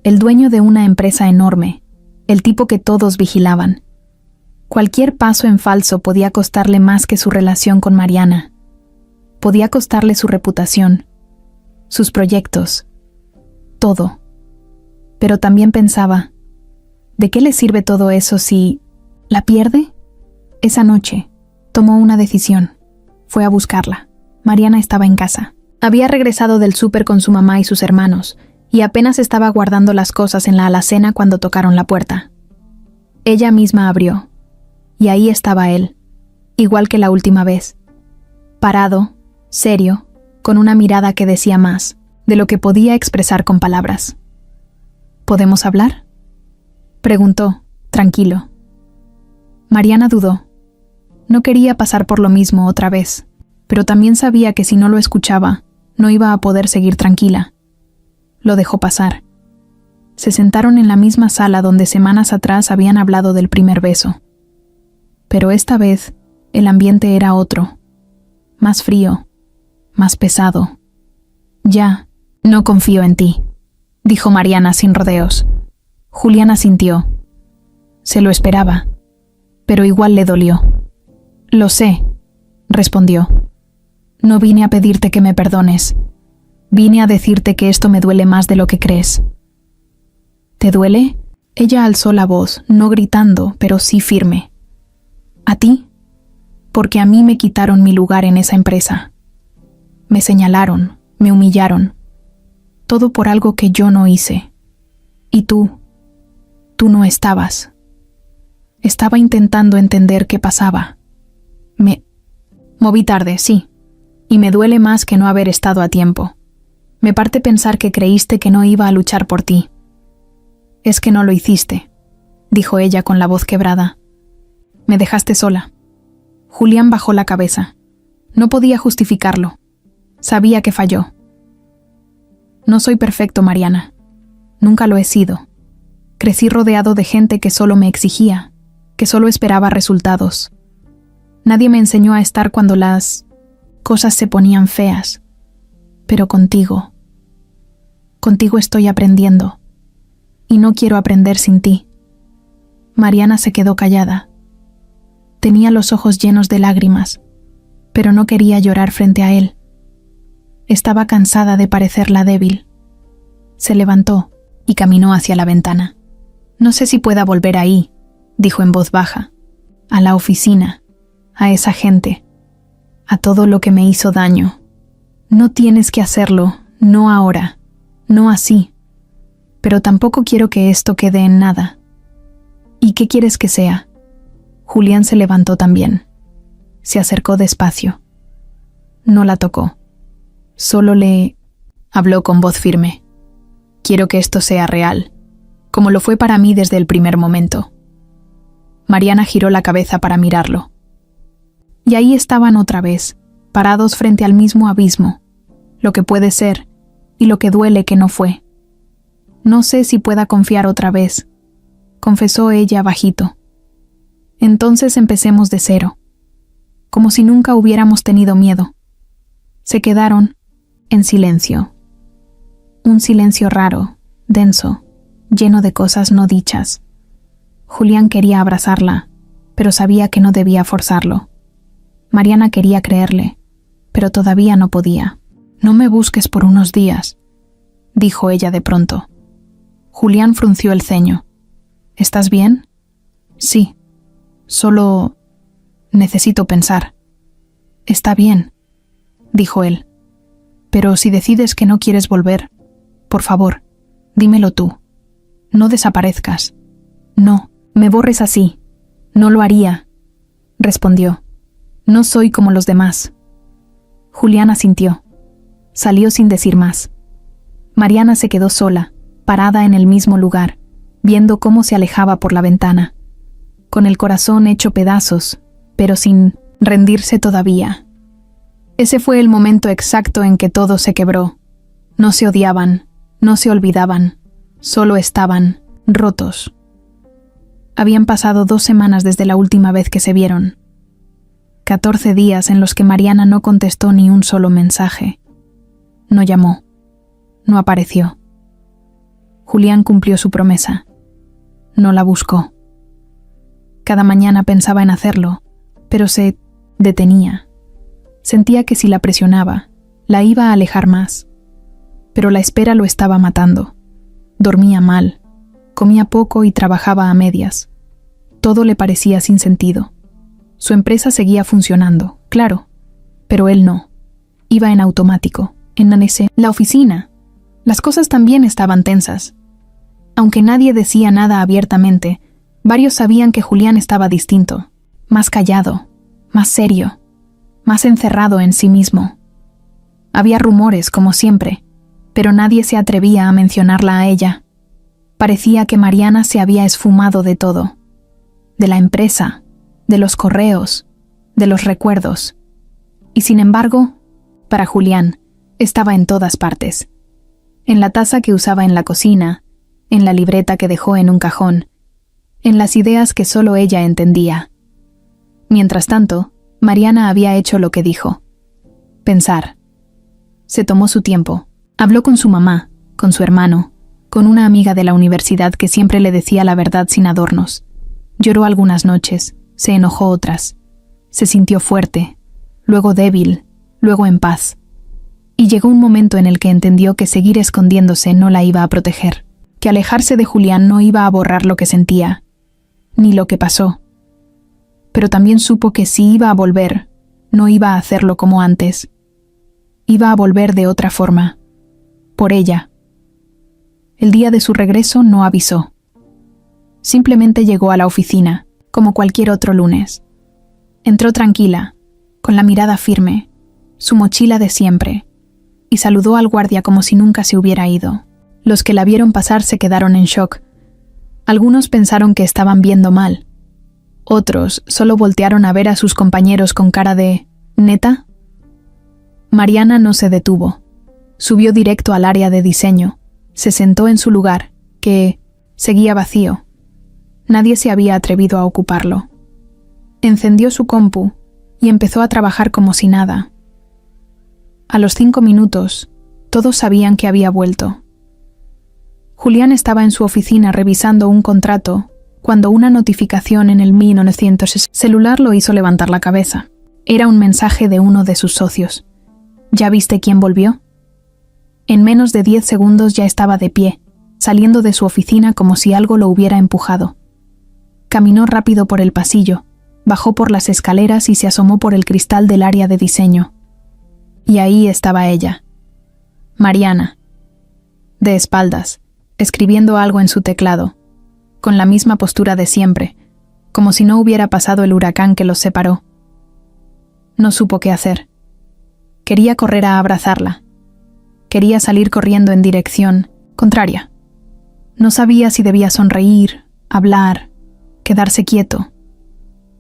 el dueño de una empresa enorme, el tipo que todos vigilaban. Cualquier paso en falso podía costarle más que su relación con Mariana. Podía costarle su reputación, sus proyectos, todo. Pero también pensaba, ¿de qué le sirve todo eso si la pierde? Esa noche, tomó una decisión. Fue a buscarla. Mariana estaba en casa. Había regresado del súper con su mamá y sus hermanos, y apenas estaba guardando las cosas en la alacena cuando tocaron la puerta. Ella misma abrió, y ahí estaba él, igual que la última vez. Parado, serio, con una mirada que decía más de lo que podía expresar con palabras. «¿Podemos hablar?», preguntó, tranquilo. Mariana dudó. No quería pasar por lo mismo otra vez, pero también sabía que si no lo escuchaba, no iba a poder seguir tranquila. Lo dejó pasar. Se sentaron en la misma sala donde semanas atrás habían hablado del primer beso. Pero esta vez, el ambiente era otro. Más frío, más pesado. «Ya, no confío en ti», dijo Mariana sin rodeos. Julián asintió. Se lo esperaba, pero igual le dolió. «Lo sé», respondió. «No vine a pedirte que me perdones. Vine a decirte que esto me duele más de lo que crees». «¿Te duele?». Ella alzó la voz, no gritando, pero sí firme. «¿A ti?». «Porque a mí me quitaron mi lugar en esa empresa. Me señalaron, me humillaron. Todo por algo que yo no hice. Y tú no estabas». Estaba intentando entender qué pasaba. Me moví tarde, sí, y me duele más que no haber estado a tiempo. Me parte pensar que creíste que no iba a luchar por ti. «Es que no lo hiciste», dijo ella con la voz quebrada. «Me dejaste sola». Julián bajó la cabeza. No podía justificarlo. Sabía que falló. «No soy perfecto, Mariana. Nunca lo he sido. Crecí rodeado de gente que solo me exigía, que solo esperaba resultados. Nadie me enseñó a estar cuando las cosas se ponían feas. Pero contigo estoy aprendiendo. Y no quiero aprender sin ti». Mariana se quedó callada. Tenía los ojos llenos de lágrimas, pero no quería llorar frente a él. Estaba cansada de parecerla débil. Se levantó y caminó hacia la ventana. «No sé si pueda volver ahí», dijo en voz baja. «A la oficina, a esa gente, a todo lo que me hizo daño. No tienes que hacerlo, no ahora, no así. Pero tampoco quiero que esto quede en nada». «¿Y qué quieres que sea?». Julián se levantó también. Se acercó despacio. No la tocó. Solo le habló con voz firme. «Quiero que esto sea real, como lo fue para mí desde el primer momento». Mariana giró la cabeza para mirarlo. Y ahí estaban otra vez, parados frente al mismo abismo, lo que puede ser y lo que duele que no fue. «No sé si pueda confiar otra vez», confesó ella bajito. «Entonces empecemos de cero, como si nunca hubiéramos tenido miedo». Se quedaron en silencio. Un silencio raro, denso, lleno de cosas no dichas. Julián quería abrazarla, pero sabía que no debía forzarlo. Mariana quería creerle, pero todavía no podía. «No me busques por unos días», dijo ella de pronto. Julián frunció el ceño. «¿Estás bien?» «Sí. Solo necesito pensar». «Está bien», dijo él. «Pero si decides que no quieres volver, por favor, dímelo tú. No desaparezcas. No, me borres así. No lo haría», respondió. «No soy como los demás». Julián asintió. Salió sin decir más. Mariana se quedó sola, parada en el mismo lugar, viendo cómo se alejaba por la ventana, con el corazón hecho pedazos, pero sin rendirse todavía. Ese fue el momento exacto en que todo se quebró. No se odiaban, no se olvidaban, solo estaban rotos. Habían pasado 2 semanas desde la última vez que se vieron. 14 días en los que Mariana no contestó ni un solo mensaje. No llamó. No apareció. Julián cumplió su promesa. No la buscó. Cada mañana pensaba en hacerlo, pero se detenía. Sentía que si la presionaba, la iba a alejar más. Pero la espera lo estaba matando. Dormía mal, comía poco y trabajaba a medias. Todo le parecía sin sentido. Su empresa seguía funcionando, claro, pero él no. Iba en automático, en la oficina. Las cosas también estaban tensas. Aunque nadie decía nada abiertamente, varios sabían que Julián estaba distinto, más callado, más serio, más encerrado en sí mismo. Había rumores, como siempre, pero nadie se atrevía a mencionarla a ella. Parecía que Mariana se había esfumado de todo, de la empresa, de los correos, de los recuerdos. Y sin embargo, para Julián, estaba en todas partes. En la taza que usaba en la cocina, en la libreta que dejó en un cajón, en las ideas que solo ella entendía. Mientras tanto, Mariana había hecho lo que dijo: pensar. Se tomó su tiempo, habló con su mamá, con su hermano, con una amiga de la universidad que siempre le decía la verdad sin adornos. Lloró algunas noches, se enojó otras, se sintió fuerte, luego débil, luego en paz. Y llegó un momento en el que entendió que seguir escondiéndose no la iba a proteger, que alejarse de Julián no iba a borrar lo que sentía, ni lo que pasó. Pero también supo que si iba a volver, no iba a hacerlo como antes. Iba a volver de otra forma, por ella. El día de su regreso no avisó. Simplemente llegó a la oficina, como cualquier otro lunes. Entró tranquila, con la mirada firme, su mochila de siempre, y saludó al guardia como si nunca se hubiera ido. Los que la vieron pasar se quedaron en shock. Algunos pensaron que estaban viendo mal. Otros solo voltearon a ver a sus compañeros con cara de ¿neta? Mariana no se detuvo. Subió directo al área de diseño. Se sentó en su lugar, que seguía vacío. Nadie se había atrevido a ocuparlo. Encendió su compu y empezó a trabajar como si nada. A los 5 minutos, todos sabían que había vuelto. Julián estaba en su oficina revisando un contrato cuando una notificación en el 1900 celular lo hizo levantar la cabeza. Era un mensaje de uno de sus socios. ¿Ya viste quién volvió? En menos de 10 segundos ya estaba de pie, saliendo de su oficina como si algo lo hubiera empujado. Caminó rápido por el pasillo, bajó por las escaleras y se asomó por el cristal del área de diseño. Y ahí estaba ella, Mariana, de espaldas, escribiendo algo en su teclado, con la misma postura de siempre, como si no hubiera pasado el huracán que los separó. No supo qué hacer. Quería correr a abrazarla. Quería salir corriendo en dirección contraria. No sabía si debía sonreír, hablar, quedarse quieto.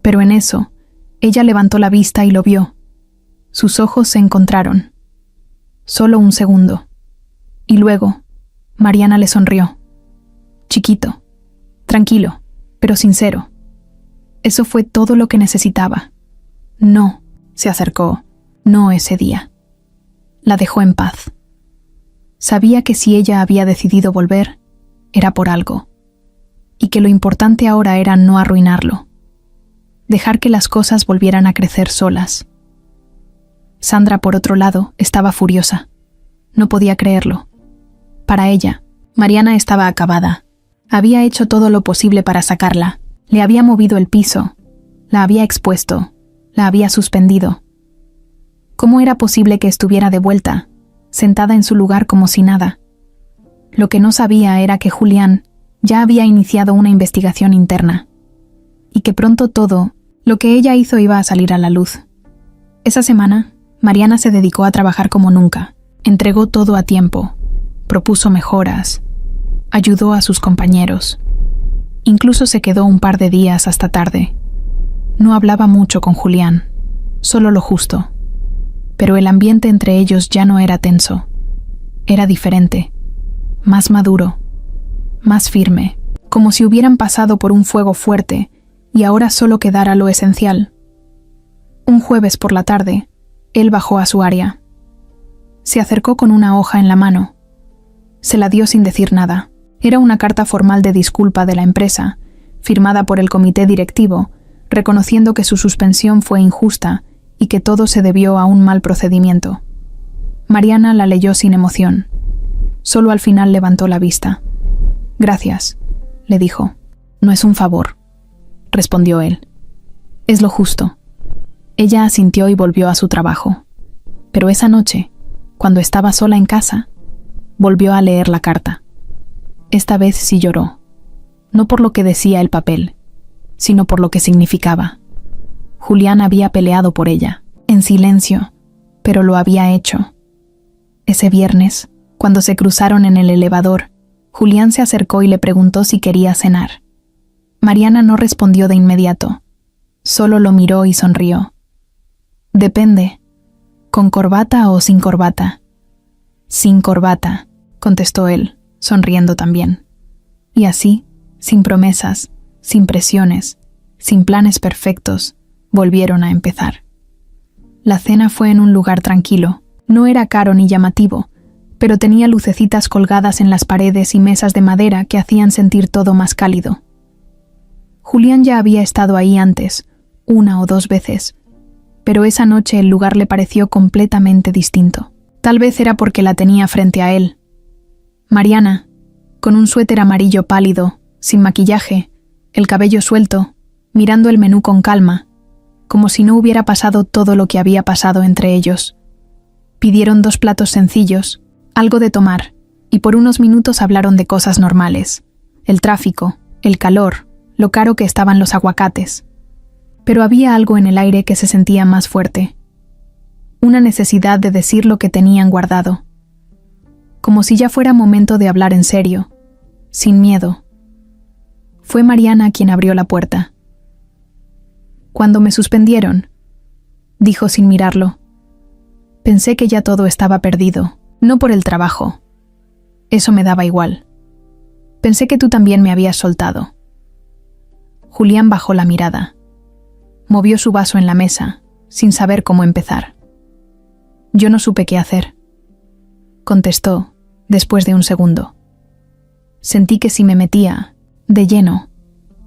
Pero en eso, ella levantó la vista y lo vio. Sus ojos se encontraron. Solo un segundo. Y luego, Mariana le sonrió. Chiquito, tranquilo, pero sincero. Eso fue todo lo que necesitaba. No, se acercó, no ese día. La dejó en paz. Sabía que si ella había decidido volver, era por algo, y que lo importante ahora era no arruinarlo. dejar que las cosas volvieran a crecer solas. Sandra, por otro lado, estaba furiosa. No podía creerlo. Para ella, Mariana estaba acabada. Había hecho todo lo posible para sacarla. Le había movido el piso, la había expuesto, la había suspendido. ¿Cómo era posible que estuviera de vuelta, sentada en su lugar como si nada? Lo que no sabía era que Julián ya había iniciado una investigación interna, y que pronto todo lo que ella hizo iba a salir a la luz. Esa semana, Mariana se dedicó a trabajar como nunca, entregó todo a tiempo, propuso mejoras, ayudó a sus compañeros. Incluso se quedó un par de días hasta tarde. No hablaba mucho con Julián, solo lo justo. Pero el ambiente entre ellos ya no era tenso. Era diferente, más maduro, más firme, como si hubieran pasado por un fuego fuerte y ahora solo quedara lo esencial. Un jueves por la tarde, él bajó a su área. Se acercó con una hoja en la mano. Se la dio sin decir nada. Era una carta formal de disculpa de la empresa, firmada por el comité directivo, reconociendo que su suspensión fue injusta y que todo se debió a un mal procedimiento. Mariana la leyó sin emoción. Solo al final levantó la vista. «Gracias», le dijo. «No es un favor», respondió él. «Es lo justo». Ella asintió y volvió a su trabajo. Pero esa noche, cuando estaba sola en casa, volvió a leer la carta. Esta vez sí lloró, no por lo que decía el papel, sino por lo que significaba. Julián había peleado por ella, en silencio, pero lo había hecho. Ese viernes, cuando se cruzaron en el elevador, Julián se acercó y le preguntó si quería cenar. Mariana no respondió de inmediato, solo lo miró y sonrió. «Depende, ¿con corbata o sin corbata?» «Sin corbata», contestó él, sonriendo también. Y así, sin promesas, sin presiones, sin planes perfectos, volvieron a empezar. La cena fue en un lugar tranquilo. No era caro ni llamativo, pero tenía lucecitas colgadas en las paredes y mesas de madera que hacían sentir todo más cálido. Julián ya había estado ahí antes, 1 o 2 veces, pero esa noche el lugar le pareció completamente distinto. Tal vez era porque la tenía frente a él. Mariana, con un suéter amarillo pálido, sin maquillaje, el cabello suelto, mirando el menú con calma, como si no hubiera pasado todo lo que había pasado entre ellos. Pidieron 2 platos sencillos, algo de tomar, y por unos minutos hablaron de cosas normales: el tráfico, el calor, lo caro que estaban los aguacates. Pero había algo en el aire que se sentía más fuerte. Una necesidad de decir lo que tenían guardado. Como si ya fuera momento de hablar en serio, sin miedo. Fue Mariana quien abrió la puerta. «Cuando me suspendieron», dijo sin mirarlo, «pensé que ya todo estaba perdido, no por el trabajo. Eso me daba igual. Pensé que tú también me habías soltado». Julián bajó la mirada. Movió su vaso en la mesa, sin saber cómo empezar. «Yo no supe qué hacer», contestó, después de un segundo. «Sentí que si me metía, de lleno,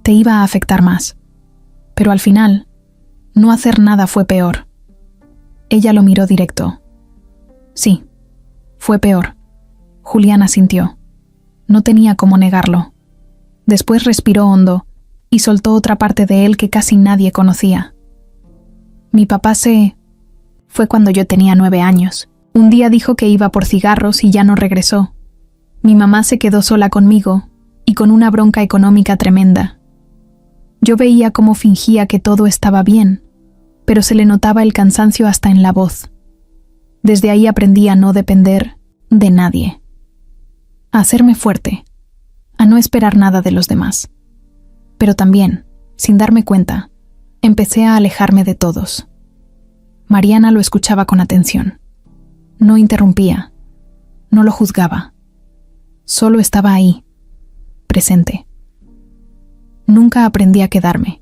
te iba a afectar más. Pero al final, no hacer nada fue peor». Ella lo miró directo. «Sí, fue peor». Julián asintió. No tenía cómo negarlo. Después respiró hondo y soltó otra parte de él que casi nadie conocía. «Mi papá fue cuando yo tenía 9 años. Un día dijo que iba por cigarros y ya no regresó. Mi mamá se quedó sola conmigo y con una bronca económica tremenda. Yo veía cómo fingía que todo estaba bien, pero se le notaba el cansancio hasta en la voz. Desde ahí aprendí a no depender de nadie, a hacerme fuerte, a no esperar nada de los demás. Pero también, sin darme cuenta, empecé a alejarme de todos». Mariana lo escuchaba con atención. No interrumpía, no lo juzgaba. Solo estaba ahí, presente. «Nunca aprendí a quedarme.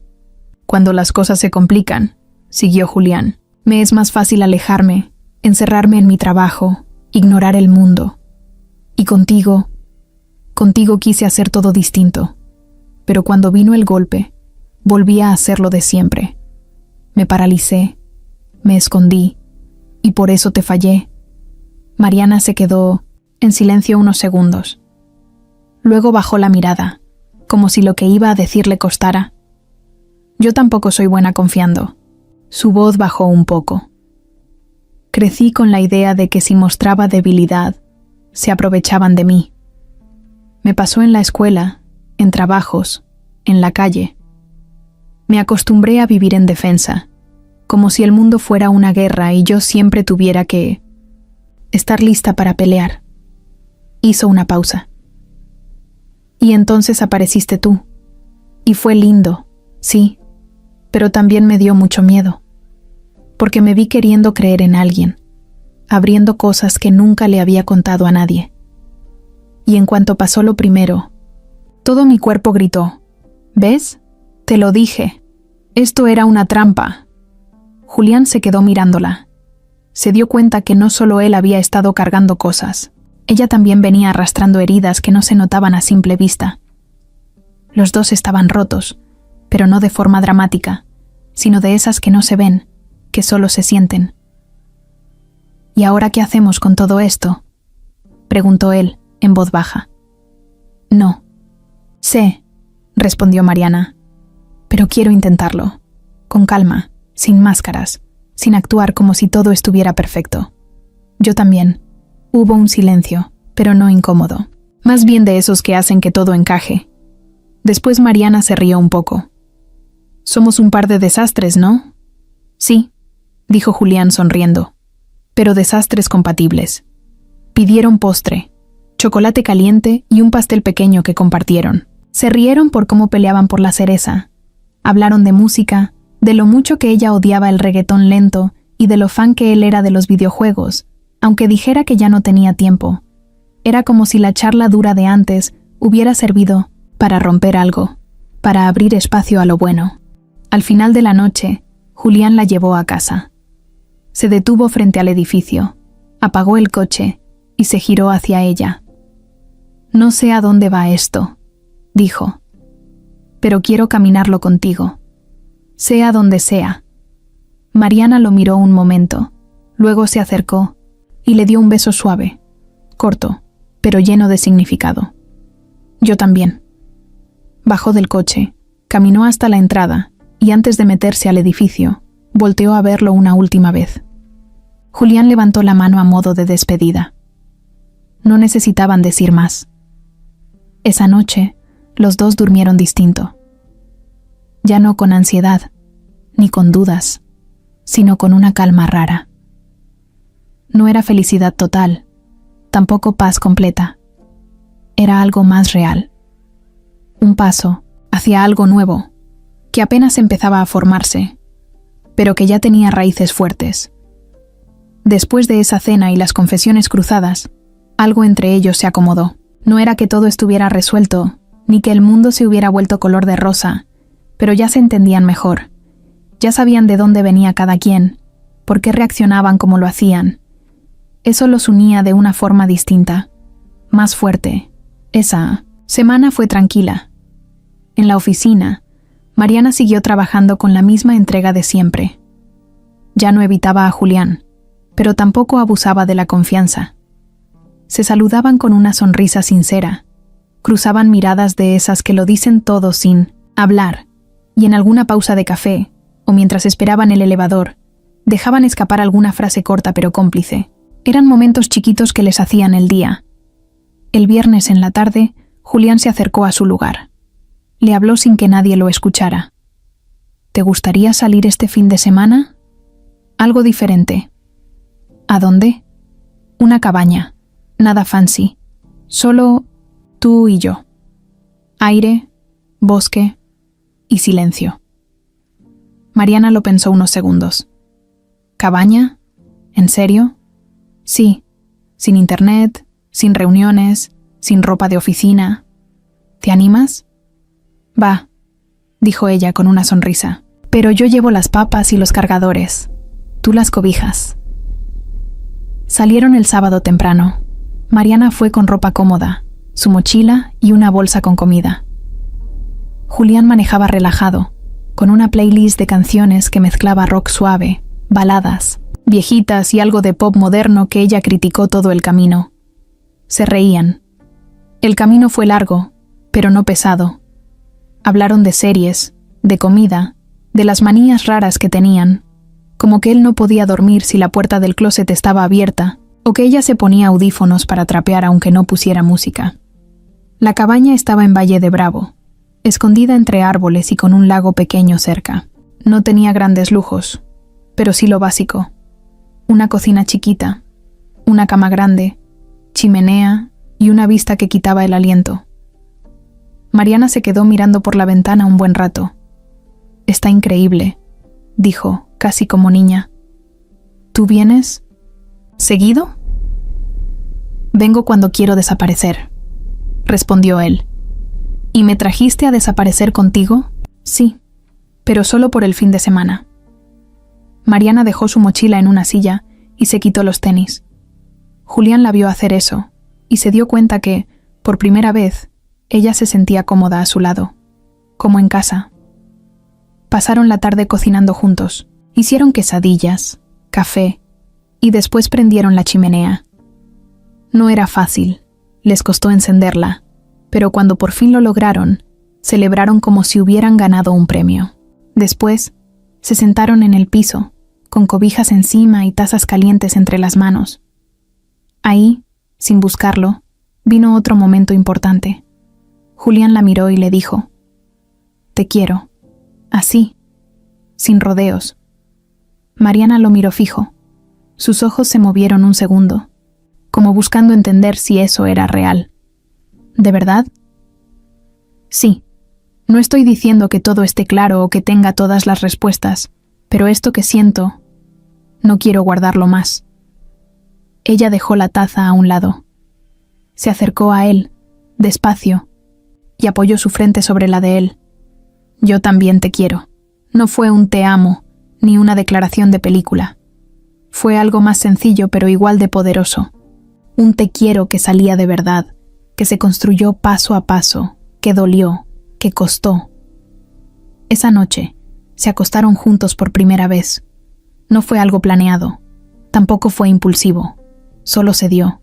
Cuando las cosas se complican», siguió Julián, «me es más fácil alejarme, encerrarme en mi trabajo, ignorar el mundo. Y contigo quise hacer todo distinto. Pero cuando vino el golpe, volví a hacer lo de siempre. Me paralicé, me escondí, y por eso te fallé. Mariana se quedó en silencio unos segundos. Luego bajó la mirada, como si lo que iba a decir le costara. Yo tampoco soy buena confiando. Su voz bajó un poco. Crecí con la idea de que si mostraba debilidad, se aprovechaban de mí. Me pasó en la escuela, en trabajos, en la calle. Me acostumbré a vivir en defensa, como si el mundo fuera una guerra y yo siempre tuviera que estar lista para pelear. Hizo una pausa. Y entonces apareciste tú. Y fue lindo, sí, pero también me dio mucho miedo, porque me vi queriendo creer en alguien, abriendo cosas que nunca le había contado a nadie. Y en cuanto pasó lo primero, todo mi cuerpo gritó: ¿ves? Te lo dije. Esto era una trampa. Julián se quedó mirándola. Se dio cuenta que no solo él había estado cargando cosas, ella también venía arrastrando heridas que no se notaban a simple vista. Los dos estaban rotos, pero no de forma dramática, sino de esas que no se ven, que solo se sienten. ¿Y ahora qué hacemos con todo esto?, preguntó él, en voz baja. No. Sé, respondió Mariana, pero quiero intentarlo, con calma, sin máscaras, sin actuar como si todo estuviera perfecto. Yo también. Hubo un silencio, pero no incómodo, más bien de esos que hacen que todo encaje. Después Mariana se rió un poco. Somos un par de desastres, ¿no? Sí, dijo Julián sonriendo, pero desastres compatibles. Pidieron postre, chocolate caliente y un pastel pequeño que compartieron. Se rieron por cómo peleaban por la cereza. Hablaron de música, de lo mucho que ella odiaba el reggaetón lento y de lo fan que él era de los videojuegos, aunque dijera que ya no tenía tiempo. Era como si la charla dura de antes hubiera servido para romper algo, para abrir espacio a lo bueno. Al final de la noche, Julián la llevó a casa. Se detuvo frente al edificio, apagó el coche y se giró hacia ella. No sé a dónde va esto, dijo, pero quiero caminarlo contigo, sea donde sea. Mariana lo miró un momento, luego se acercó y le dio un beso suave, corto, pero lleno de significado. Yo también. Bajó del coche, caminó hasta la entrada y antes de meterse al edificio, volteó a verlo una última vez. Julián levantó la mano a modo de despedida. No necesitaban decir más. Esa noche, los dos durmieron distinto. Ya no con ansiedad, ni con dudas, sino con una calma rara. No era felicidad total, tampoco paz completa. Era algo más real. Un paso hacia algo nuevo, que apenas empezaba a formarse, pero que ya tenía raíces fuertes. Después de esa cena y las confesiones cruzadas, algo entre ellos se acomodó. No era que todo estuviera resuelto, ni que el mundo se hubiera vuelto color de rosa, pero ya se entendían mejor. Ya sabían de dónde venía cada quien, por qué reaccionaban como lo hacían. Eso los unía de una forma distinta, más fuerte. Esa semana fue tranquila. En la oficina, Mariana siguió trabajando con la misma entrega de siempre. Ya no evitaba a Julián, pero tampoco abusaba de la confianza. Se saludaban con una sonrisa sincera, cruzaban miradas de esas que lo dicen todo sin hablar, y en alguna pausa de café, o mientras esperaban el elevador, dejaban escapar alguna frase corta pero cómplice. Eran momentos chiquitos que les hacían el día. El viernes en la tarde, Julián se acercó a su lugar. Le habló sin que nadie lo escuchara. ¿Te gustaría salir este fin de semana? Algo diferente. ¿A dónde? Una cabaña. Nada fancy. Solo tú y yo. Aire, bosque y silencio. Mariana lo pensó unos segundos. ¿Cabaña? ¿En serio? Sí, sin internet, sin reuniones, sin ropa de oficina. ¿Te animas? Va, dijo ella con una sonrisa. Pero yo llevo las papas y los cargadores. Tú las cobijas. Salieron el sábado temprano. Mariana fue con ropa cómoda, su mochila y una bolsa con comida. Julián manejaba relajado, con una playlist de canciones que mezclaba rock suave, baladas, viejitas y algo de pop moderno que ella criticó todo el camino. Se reían. El camino fue largo, pero no pesado. Hablaron de series, de comida, de las manías raras que tenían, como que él no podía dormir si la puerta del closet estaba abierta, o que ella se ponía audífonos para trapear aunque no pusiera música. La cabaña estaba en Valle de Bravo, escondida entre árboles y con un lago pequeño cerca. No tenía grandes lujos, pero sí lo básico. Una cocina chiquita, una cama grande, chimenea y una vista que quitaba el aliento. Mariana se quedó mirando por la ventana un buen rato. «Está increíble», dijo, casi como niña. «¿Tú vienes? ¿Seguido?» «Vengo cuando quiero desaparecer», respondió él. «¿Y me trajiste a desaparecer contigo?» «Sí, pero solo por el fin de semana». Mariana dejó su mochila en una silla y se quitó los tenis. Julián la vio hacer eso y se dio cuenta que, por primera vez, ella se sentía cómoda a su lado, como en casa. Pasaron la tarde cocinando juntos, hicieron quesadillas, café, y después prendieron la chimenea. No era fácil, les costó encenderla, pero cuando por fin lo lograron, celebraron como si hubieran ganado un premio. Después, se sentaron en el piso, con cobijas encima y tazas calientes entre las manos. Ahí, sin buscarlo, vino otro momento importante. Julián la miró y le dijo: «Te quiero», así, sin rodeos. Mariana lo miró fijo. Sus ojos se movieron un segundo, como buscando entender si eso era real. ¿De verdad? «Sí. No estoy diciendo que todo esté claro o que tenga todas las respuestas, pero esto que siento, no quiero guardarlo más». Ella dejó la taza a un lado. Se acercó a él, despacio, y apoyó su frente sobre la de él. «Yo también te quiero». No fue un te amo, ni una declaración de película. Fue algo más sencillo pero igual de poderoso. Un te quiero que salía de verdad, que se construyó paso a paso, que dolió, que costó. Esa noche, se acostaron juntos por primera vez. No fue algo planeado, tampoco fue impulsivo, solo se dio.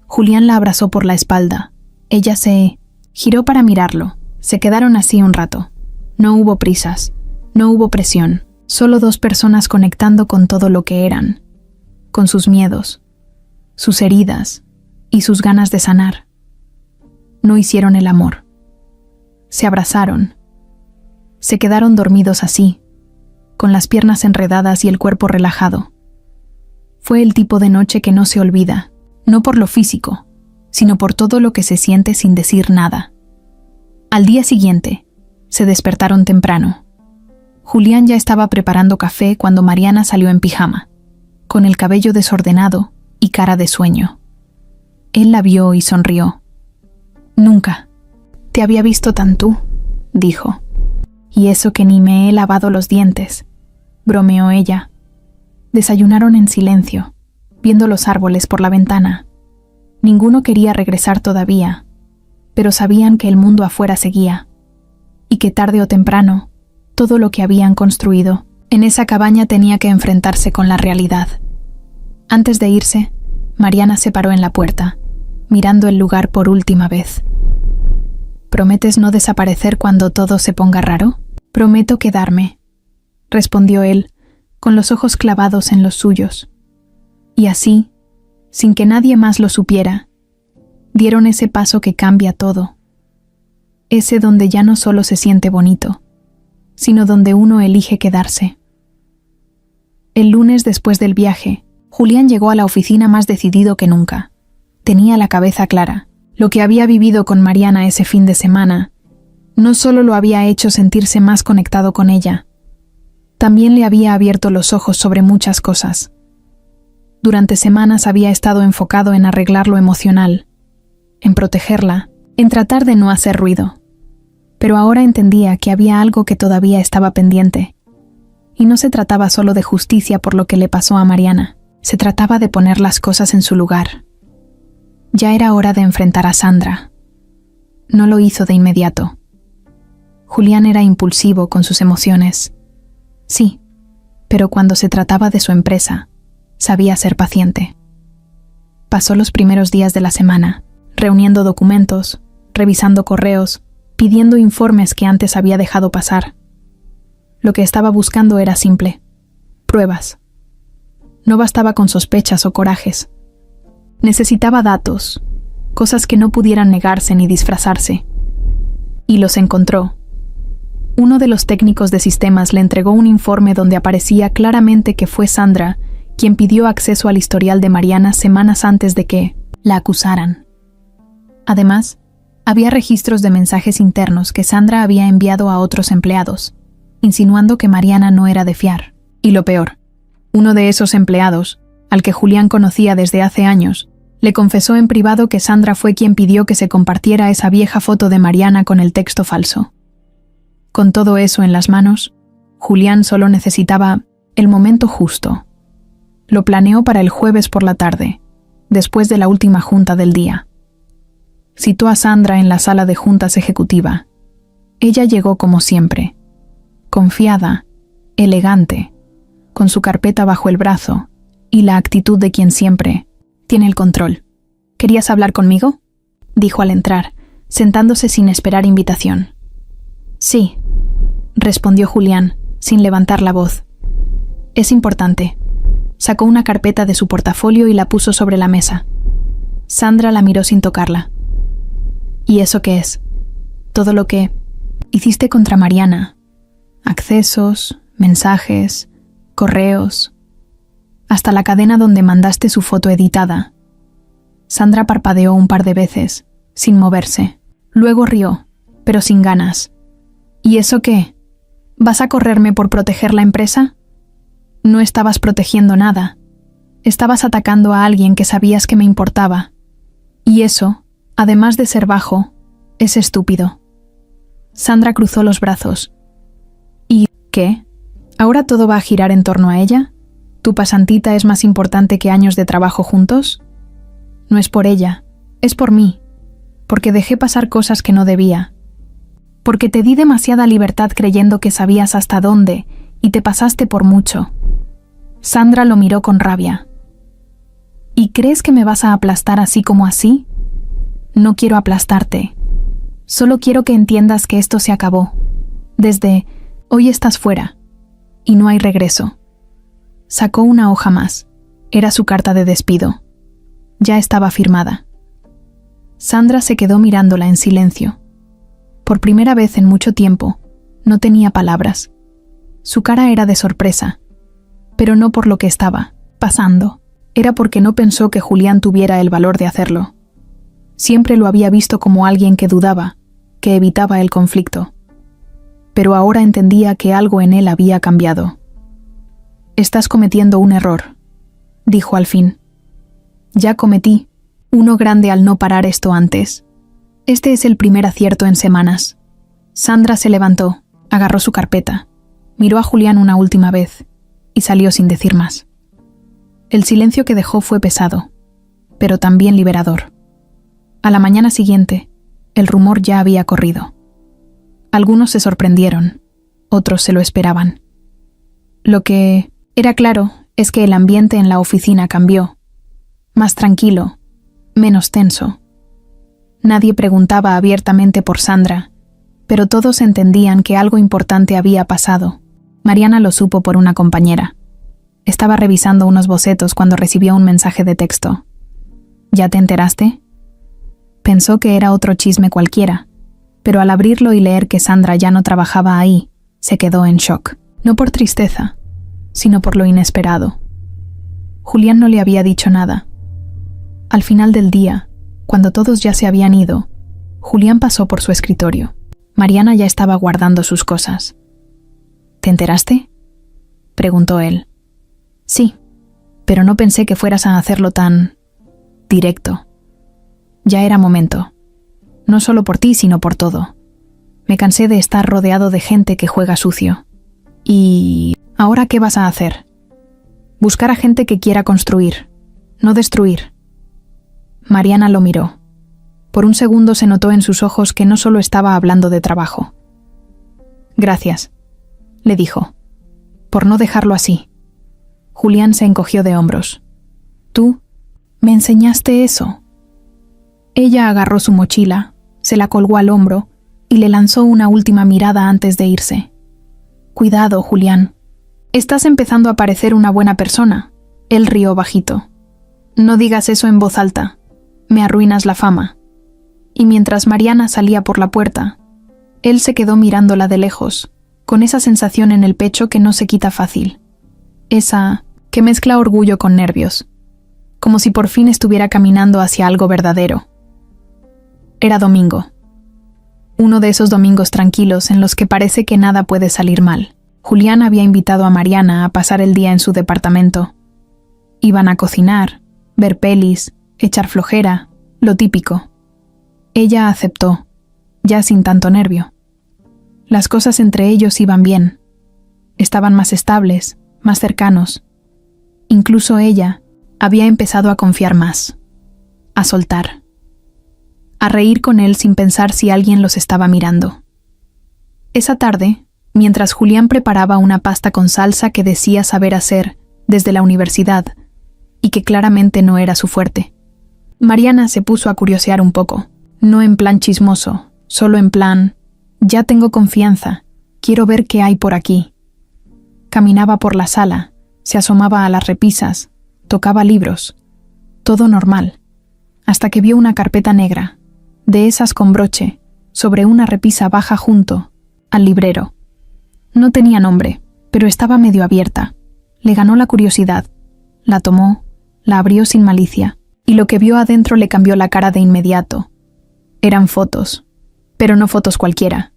Julián la abrazó por la espalda. Ella se giró para mirarlo. Se quedaron así un rato. No hubo prisas, no hubo presión, solo dos personas conectando con todo lo que eran, con sus miedos, sus heridas y sus ganas de sanar. No hicieron el amor. Se abrazaron. Se quedaron dormidos así, con las piernas enredadas y el cuerpo relajado. Fue el tipo de noche que no se olvida, no por lo físico, sino por todo lo que se siente sin decir nada. Al día siguiente, se despertaron temprano. Julián ya estaba preparando café cuando Mariana salió en pijama, con el cabello desordenado y cara de sueño. Él la vio y sonrió. «Nunca te había visto tan tú», dijo. «Y eso que ni me he lavado los dientes», bromeó ella. Desayunaron en silencio, viendo los árboles por la ventana. Ninguno quería regresar todavía, pero sabían que el mundo afuera seguía, y que tarde o temprano, todo lo que habían construido en esa cabaña tenía que enfrentarse con la realidad. Antes de irse, Mariana se paró en la puerta, mirando el lugar por última vez. «¿Prometes no desaparecer cuando todo se ponga raro?» «Prometo quedarme», respondió él, con los ojos clavados en los suyos. Y así, sin que nadie más lo supiera, dieron ese paso que cambia todo. Ese donde ya no solo se siente bonito, sino donde uno elige quedarse. El lunes después del viaje, Julián llegó a la oficina más decidido que nunca. Tenía la cabeza clara. Lo que había vivido con Mariana ese fin de semana no solo lo había hecho sentirse más conectado con ella, también le había abierto los ojos sobre muchas cosas. Durante semanas había estado enfocado en arreglar lo emocional, en protegerla, en tratar de no hacer ruido. Pero ahora entendía que había algo que todavía estaba pendiente. Y no se trataba solo de justicia por lo que le pasó a Mariana, se trataba de poner las cosas en su lugar. Ya era hora de enfrentar a Sandra. No lo hizo de inmediato. Julián era impulsivo con sus emociones. Sí, pero cuando se trataba de su empresa, sabía ser paciente. Pasó los primeros días de la semana, reuniendo documentos, revisando correos, pidiendo informes que antes había dejado pasar. Lo que estaba buscando era simple: pruebas. No bastaba con sospechas o corajes. Necesitaba datos, cosas que no pudieran negarse ni disfrazarse. Y los encontró. Uno de los técnicos de sistemas le entregó un informe donde aparecía claramente que fue Sandra quien pidió acceso al historial de Mariana semanas antes de que la acusaran. Además, había registros de mensajes internos que Sandra había enviado a otros empleados, insinuando que Mariana no era de fiar. Y lo peor, uno de esos empleados, al que Julián conocía desde hace años, le confesó en privado que Sandra fue quien pidió que se compartiera esa vieja foto de Mariana con el texto falso. Con todo eso en las manos, Julián solo necesitaba el momento justo. Lo planeó para el jueves por la tarde, después de la última junta del día. Citó a Sandra en la sala de juntas ejecutiva. Ella llegó como siempre, confiada, elegante, con su carpeta bajo el brazo y la actitud de quien siempre tiene el control. ¿Querías hablar conmigo?, dijo al entrar, sentándose sin esperar invitación. Sí, respondió Julián, sin levantar la voz. Es importante. Sacó una carpeta de su portafolio y la puso sobre la mesa. Sandra la miró sin tocarla. ¿Y eso qué es? Todo lo que hiciste contra Mariana. Accesos, mensajes, correos, hasta la cadena donde mandaste su foto editada. Sandra parpadeó un par de veces, sin moverse. Luego rió, pero sin ganas. ¿Y eso qué? ¿Vas a correrme por proteger la empresa? No estabas protegiendo nada. Estabas atacando a alguien que sabías que me importaba. Y eso, además de ser bajo, es estúpido. Sandra cruzó los brazos. ¿Y qué? ¿Ahora todo va a girar en torno a ella? ¿Tu pasantita es más importante que años de trabajo juntos? No es por ella, es por mí. Porque dejé pasar cosas que no debía. Porque te di demasiada libertad creyendo que sabías hasta dónde y te pasaste por mucho. Sandra lo miró con rabia. ¿Y crees que me vas a aplastar así como así? No quiero aplastarte. Solo quiero que entiendas que esto se acabó. Desde hoy estás fuera. Y no hay regreso. Sacó una hoja más. Era su carta de despido. Ya estaba firmada. Sandra se quedó mirándola en silencio. Por primera vez en mucho tiempo, no tenía palabras. Su cara era de sorpresa, pero no por lo que estaba pasando. Era porque no pensó que Julián tuviera el valor de hacerlo. Siempre lo había visto como alguien que dudaba, que evitaba el conflicto. Pero ahora entendía que algo en él había cambiado. Estás cometiendo un error, dijo al fin. Ya cometí uno grande al no parar esto antes. Este es el primer acierto en semanas. Sandra se levantó, agarró su carpeta, miró a Julián una última vez y salió sin decir más. El silencio que dejó fue pesado, pero también liberador. A la mañana siguiente, el rumor ya había corrido. Algunos se sorprendieron, otros se lo esperaban. Lo que era claro es que el ambiente en la oficina cambió. Más tranquilo, menos tenso. Nadie preguntaba abiertamente por Sandra, pero todos entendían que algo importante había pasado. Mariana lo supo por una compañera. Estaba revisando unos bocetos cuando recibió un mensaje de texto. ¿Ya te enteraste? Pensó que era otro chisme cualquiera, pero al abrirlo y leer que Sandra ya no trabajaba ahí, se quedó en shock. No por tristeza, sino por lo inesperado. Julián no le había dicho nada. Al final del día, cuando todos ya se habían ido, Julián pasó por su escritorio. Mariana ya estaba guardando sus cosas. ¿Te enteraste?, preguntó él. Sí, pero no pensé que fueras a hacerlo tan directo. Ya era momento. No solo por ti, sino por todo. Me cansé de estar rodeado de gente que juega sucio. ¿Y ahora qué vas a hacer? Buscar a gente que quiera construir, no destruir. Mariana lo miró. Por un segundo se notó en sus ojos que no solo estaba hablando de trabajo. Gracias, le dijo, por no dejarlo así. Julián se encogió de hombros. ¿Tú me enseñaste eso? Ella agarró su mochila, se la colgó al hombro y le lanzó una última mirada antes de irse. Cuidado, Julián. Estás empezando a parecer una buena persona. Él rió bajito. No digas eso en voz alta. Me arruinas la fama. Y mientras Mariana salía por la puerta, él se quedó mirándola de lejos, con esa sensación en el pecho que no se quita fácil. Esa que mezcla orgullo con nervios, como si por fin estuviera caminando hacia algo verdadero. Era domingo. Uno de esos domingos tranquilos en los que parece que nada puede salir mal. Julián había invitado a Mariana a pasar el día en su departamento. Iban a cocinar, ver pelis, echar flojera, lo típico. Ella aceptó, ya sin tanto nervio. Las cosas entre ellos iban bien. Estaban más estables, más cercanos. Incluso ella había empezado a confiar más, a soltar, a reír con él sin pensar si alguien los estaba mirando. Esa tarde, mientras Julián preparaba una pasta con salsa que decía saber hacer desde la universidad y que claramente no era su fuerte, Mariana se puso a curiosear un poco, no en plan chismoso, solo en plan, ya tengo confianza, quiero ver qué hay por aquí. Caminaba por la sala, se asomaba a las repisas, tocaba libros, todo normal, hasta que vio una carpeta negra, de esas con broche, sobre una repisa baja junto al librero. No tenía nombre, pero estaba medio abierta. Le ganó la curiosidad. La tomó, la abrió sin malicia, y lo que vio adentro le cambió la cara de inmediato. Eran fotos, pero no fotos cualquiera.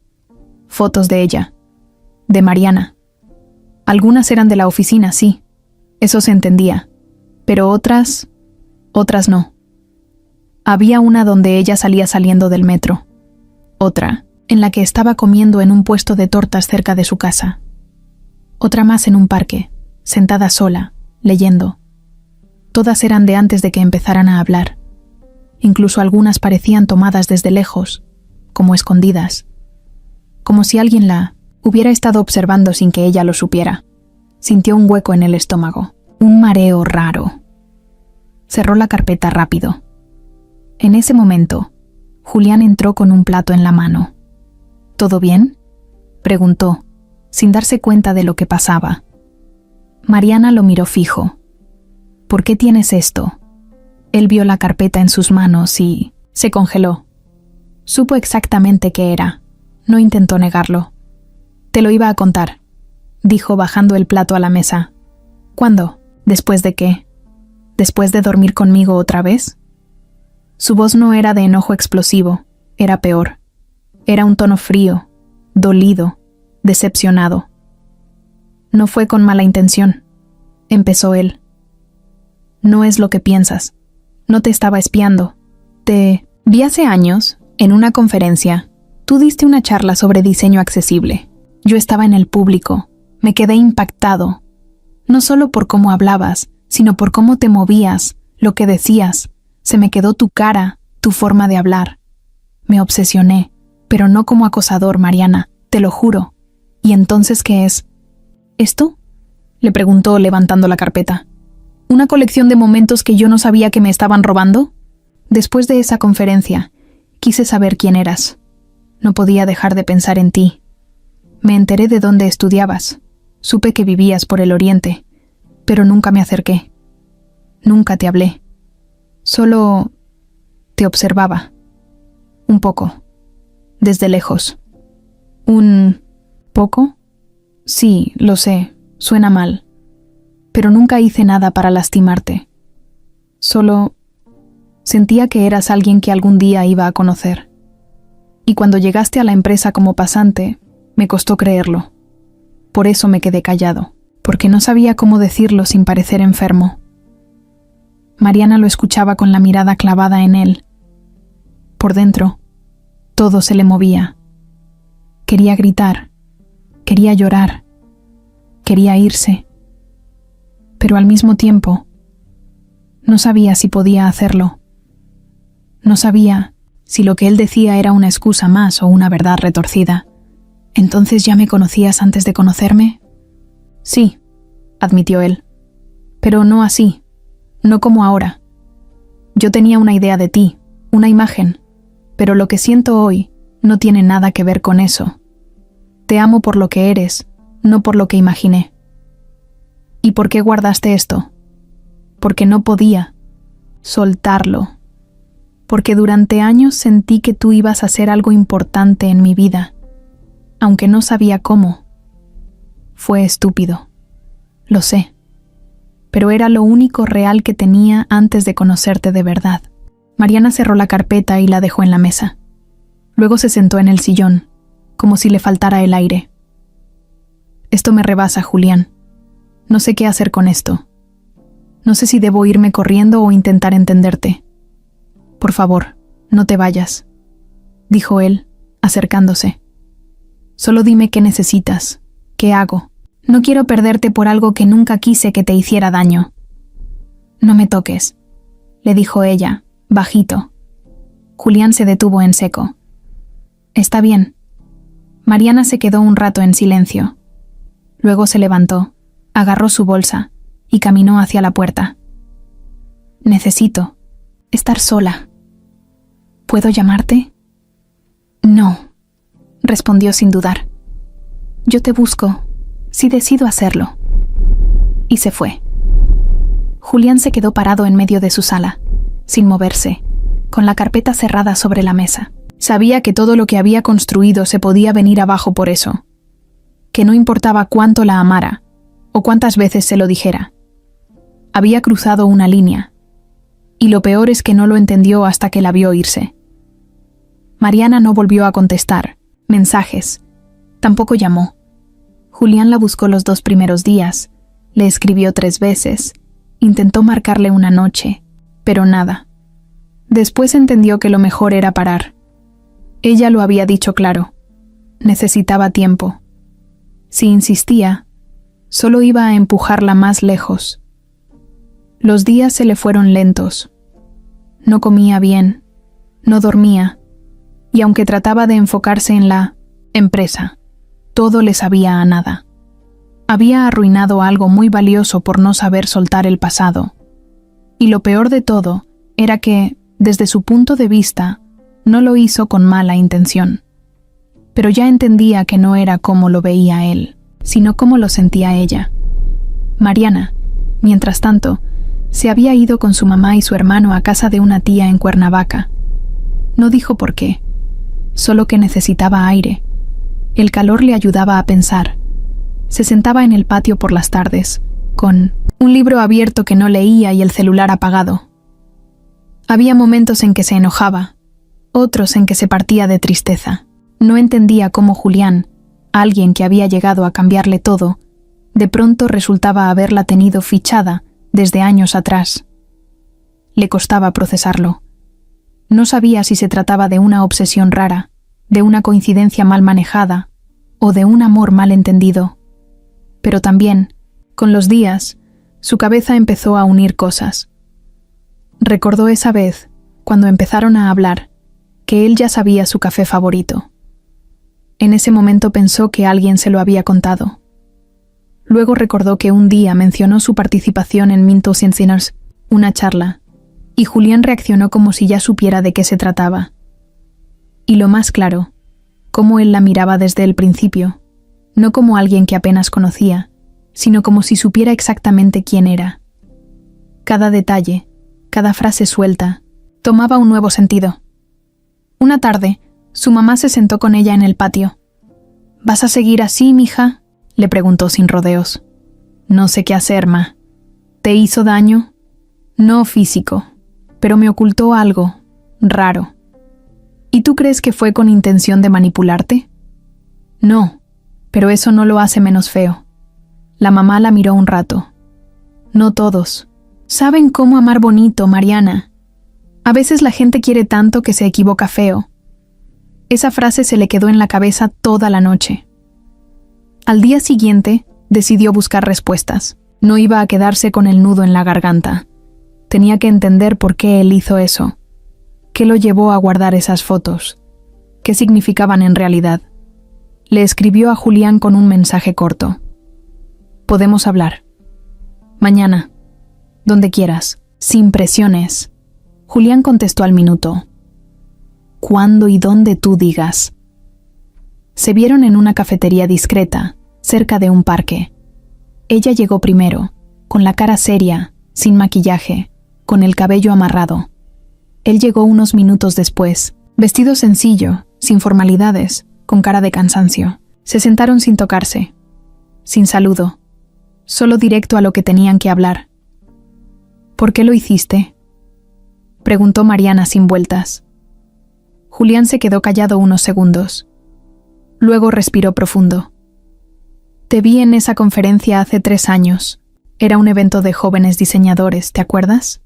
Fotos de ella, de Mariana. Algunas eran de la oficina, sí, eso se entendía, pero otras no. Había una donde ella salía saliendo del metro, otra en la que estaba comiendo en un puesto de tortas cerca de su casa, otra más en un parque, sentada sola, leyendo. Todas eran de antes de que empezaran a hablar. Incluso algunas parecían tomadas desde lejos, como escondidas, como si alguien la hubiera estado observando sin que ella lo supiera. Sintió un hueco en el estómago, un mareo raro. Cerró la carpeta rápido. En ese momento, Julián entró con un plato en la mano. ¿Todo bien?, preguntó, sin darse cuenta de lo que pasaba. Mariana lo miró fijo. ¿Por qué tienes esto? Él vio la carpeta en sus manos y se congeló. Supo exactamente qué era. No intentó negarlo. Te lo iba a contar, dijo bajando el plato a la mesa. ¿Cuándo? ¿Después de qué? ¿Después de dormir conmigo otra vez? Su voz no era de enojo explosivo, era peor. Era un tono frío, dolido, decepcionado. No fue con mala intención, empezó él. No es lo que piensas. No te estaba espiando. Te vi hace años, en una conferencia. Tú diste una charla sobre diseño accesible. Yo estaba en el público. Me quedé impactado. No solo por cómo hablabas, sino por cómo te movías, lo que decías. Se me quedó tu cara, tu forma de hablar. Me obsesioné, pero no como acosador, Mariana, te lo juro. ¿Y entonces qué es? ¿Esto?, le preguntó levantando la carpeta. ¿Una colección de momentos que yo no sabía que me estaban robando? Después de esa conferencia, quise saber quién eras. No podía dejar de pensar en ti. Me enteré de dónde estudiabas. Supe que vivías por el oriente, pero nunca me acerqué. Nunca te hablé. Solo te observaba. Un poco. Desde lejos. ¿Un poco? Sí, lo sé, suena mal. Pero nunca hice nada para lastimarte. Solo sentía que eras alguien que algún día iba a conocer. Y cuando llegaste a la empresa como pasante, me costó creerlo. Por eso me quedé callado, porque no sabía cómo decirlo sin parecer enfermo. Mariana lo escuchaba con la mirada clavada en él. Por dentro, todo se le movía. Quería gritar, quería llorar, quería irse. Pero al mismo tiempo, no sabía si podía hacerlo. No sabía si lo que él decía era una excusa más o una verdad retorcida. ¿Entonces ya me conocías antes de conocerme? Sí, admitió él. Pero no así, no como ahora. Yo tenía una idea de ti, una imagen, pero lo que siento hoy no tiene nada que ver con eso. Te amo por lo que eres, no por lo que imaginé. ¿Y por qué guardaste esto? Porque no podía soltarlo. Porque durante años sentí que tú ibas a ser algo importante en mi vida, aunque no sabía cómo. Fue estúpido, lo sé, pero era lo único real que tenía antes de conocerte de verdad. Mariana cerró la carpeta y la dejó en la mesa. Luego se sentó en el sillón, como si le faltara el aire. Esto me rebasa, Julián. No sé qué hacer con esto. No sé si debo irme corriendo o intentar entenderte. Por favor, no te vayas, dijo él, acercándose. Solo dime qué necesitas, qué hago. No quiero perderte por algo que nunca quise que te hiciera daño. No me toques, le dijo ella, bajito. Julián se detuvo en seco. Está bien. Mariana se quedó un rato en silencio. Luego se levantó, agarró su bolsa y caminó hacia la puerta. Necesito estar sola. ¿Puedo llamarte? No, respondió sin dudar. Yo te busco, si decido hacerlo. Y se fue. Julián se quedó parado en medio de su sala, sin moverse, con la carpeta cerrada sobre la mesa. Sabía que todo lo que había construido se podía venir abajo por eso, que no importaba cuánto la amara o cuántas veces se lo dijera. Había cruzado una línea, y lo peor es que no lo entendió hasta que la vio irse. Mariana no volvió a contestar mensajes, tampoco llamó. Julián la buscó los 2 primeros días, le escribió 3 veces, intentó marcarle una noche, pero nada. Después entendió que lo mejor era parar. Ella lo había dicho claro, necesitaba tiempo. Si insistía, solo iba a empujarla más lejos. Los días se le fueron lentos. No comía bien, no dormía, y aunque trataba de enfocarse en la empresa, todo le sabía a nada. Había arruinado algo muy valioso por no saber soltar el pasado. Y lo peor de todo era que, desde su punto de vista, no lo hizo con mala intención. Pero ya entendía que no era como lo veía él, sino como lo sentía ella. Mariana, mientras tanto, se había ido con su mamá y su hermano a casa de una tía en Cuernavaca. No dijo por qué, solo que necesitaba aire. El calor le ayudaba a pensar. Se sentaba en el patio por las tardes, con un libro abierto que no leía y el celular apagado. Había momentos en que se enojaba, otros en que se partía de tristeza. No entendía cómo Julián, alguien que había llegado a cambiarle todo, de pronto resultaba haberla tenido fichada desde años atrás. Le costaba procesarlo. No sabía si se trataba de una obsesión rara, de una coincidencia mal manejada o de un amor mal entendido. Pero también, con los días, su cabeza empezó a unir cosas. Recordó esa vez, cuando empezaron a hablar, que él ya sabía su café favorito. En ese momento pensó que alguien se lo había contado. Luego recordó que un día mencionó su participación en Mintos and Sinners, una charla, y Julián reaccionó como si ya supiera de qué se trataba. Y lo más claro, cómo él la miraba desde el principio, no como alguien que apenas conocía, sino como si supiera exactamente quién era. Cada detalle, cada frase suelta, tomaba un nuevo sentido. Una tarde, su mamá se sentó con ella en el patio. ¿Vas a seguir así, mija?, le preguntó sin rodeos. No sé qué hacer, ma. ¿Te hizo daño? No físico, pero me ocultó algo raro. ¿Y tú crees que fue con intención de manipularte? No, pero eso no lo hace menos feo. La mamá la miró un rato. No todos saben cómo amar bonito, Mariana. A veces la gente quiere tanto que se equivoca feo. Esa frase se le quedó en la cabeza toda la noche. Al día siguiente, decidió buscar respuestas. No iba a quedarse con el nudo en la garganta. Tenía que entender por qué él hizo eso. ¿Qué lo llevó a guardar esas fotos? ¿Qué significaban en realidad? Le escribió a Julián con un mensaje corto. Podemos hablar. Mañana. Donde quieras. Sin presiones. Julián contestó al minuto. Cuando y donde tú digas. Se vieron en una cafetería discreta, cerca de un parque. Ella llegó primero, con la cara seria, sin maquillaje, con el cabello amarrado. Él llegó unos minutos después, vestido sencillo, sin formalidades, con cara de cansancio. Se sentaron sin tocarse, sin saludo, solo directo a lo que tenían que hablar. ¿Por qué lo hiciste?, preguntó Mariana sin vueltas. Julián se quedó callado unos segundos. Luego respiró profundo. Te vi en esa conferencia hace 3 años. Era un evento de jóvenes diseñadores, ¿te acuerdas?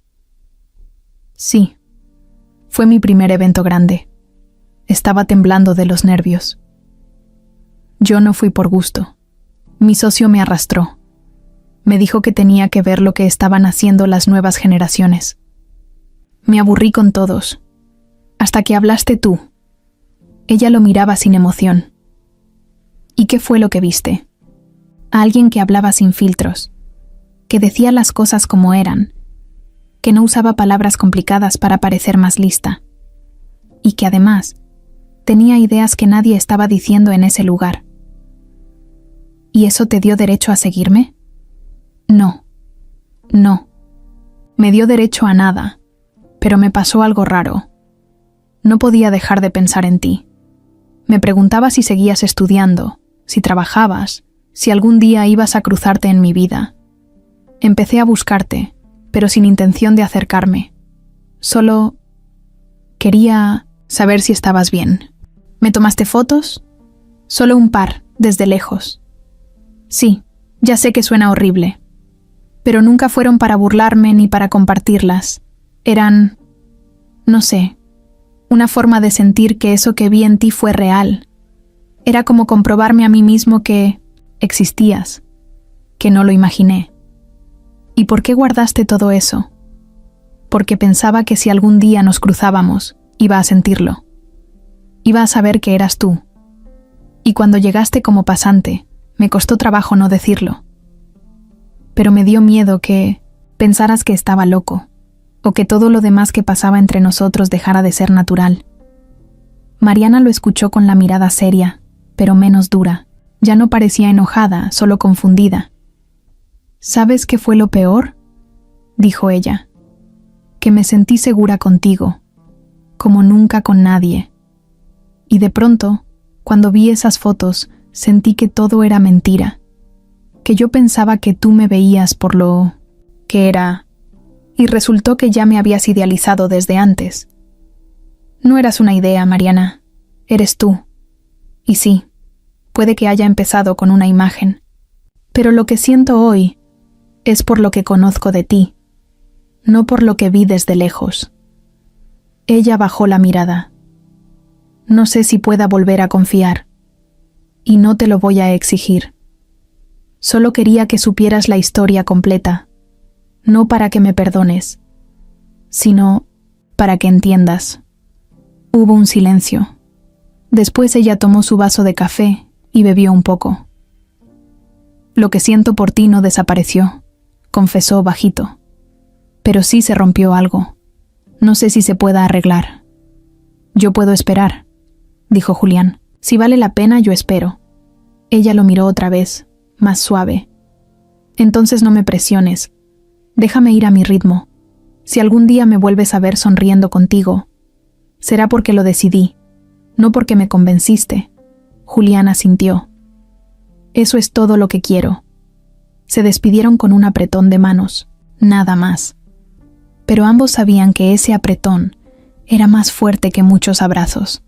Sí. Fue mi primer evento grande. Estaba temblando de los nervios. Yo no fui por gusto. Mi socio me arrastró. Me dijo que tenía que ver lo que estaban haciendo las nuevas generaciones. Me aburrí con todos. Hasta que hablaste tú. Ella lo miraba sin emoción. ¿Y qué fue lo que viste? A alguien que hablaba sin filtros, que decía las cosas como eran, que no usaba palabras complicadas para parecer más lista, y que además tenía ideas que nadie estaba diciendo en ese lugar. ¿Y eso te dio derecho a seguirme? No. Me dio derecho a nada, pero me pasó algo raro. No podía dejar de pensar en ti. Me preguntaba si seguías estudiando, si trabajabas, si algún día ibas a cruzarte en mi vida. Empecé a buscarte, pero sin intención de acercarme. Solo quería saber si estabas bien. ¿Me tomaste fotos? Solo un par, desde lejos. Sí, ya sé que suena horrible, pero nunca fueron para burlarme ni para compartirlas. Eran, no sé, una forma de sentir que eso que vi en ti fue real. Era como comprobarme a mí mismo que existías, que no lo imaginé. ¿Y por qué guardaste todo eso? Porque pensaba que si algún día nos cruzábamos, iba a sentirlo. Iba a saber que eras tú. Y cuando llegaste como pasante, me costó trabajo no decirlo. Pero me dio miedo que pensaras que estaba loco, o que todo lo demás que pasaba entre nosotros dejara de ser natural. Mariana lo escuchó con la mirada seria, pero menos dura. Ya no parecía enojada, solo confundida. ¿Sabes qué fue lo peor?, dijo ella. Que me sentí segura contigo, como nunca con nadie. Y de pronto, cuando vi esas fotos, sentí que todo era mentira, que yo pensaba que tú me veías por lo que era, y resultó que ya me habías idealizado desde antes. No eras una idea, Mariana, eres tú. Y sí, puede que haya empezado con una imagen, pero lo que siento hoy es por lo que conozco de ti, no por lo que vi desde lejos. Ella bajó la mirada. No sé si pueda volver a confiar, y no te lo voy a exigir. Solo quería que supieras la historia completa, no para que me perdones, sino para que entiendas. Hubo un silencio. Después ella tomó su vaso de café y bebió un poco. Lo que siento por ti no desapareció, confesó bajito. Pero sí se rompió algo. No sé si se pueda arreglar. Yo puedo esperar, dijo Julián. Si vale la pena, yo espero. Ella lo miró otra vez, más suave. Entonces no me presiones. Déjame ir a mi ritmo. Si algún día me vuelves a ver sonriendo contigo, será porque lo decidí, no porque me convenciste. Julián asintió. Eso es todo lo que quiero. Se despidieron con un apretón de manos, nada más. Pero ambos sabían que ese apretón era más fuerte que muchos abrazos.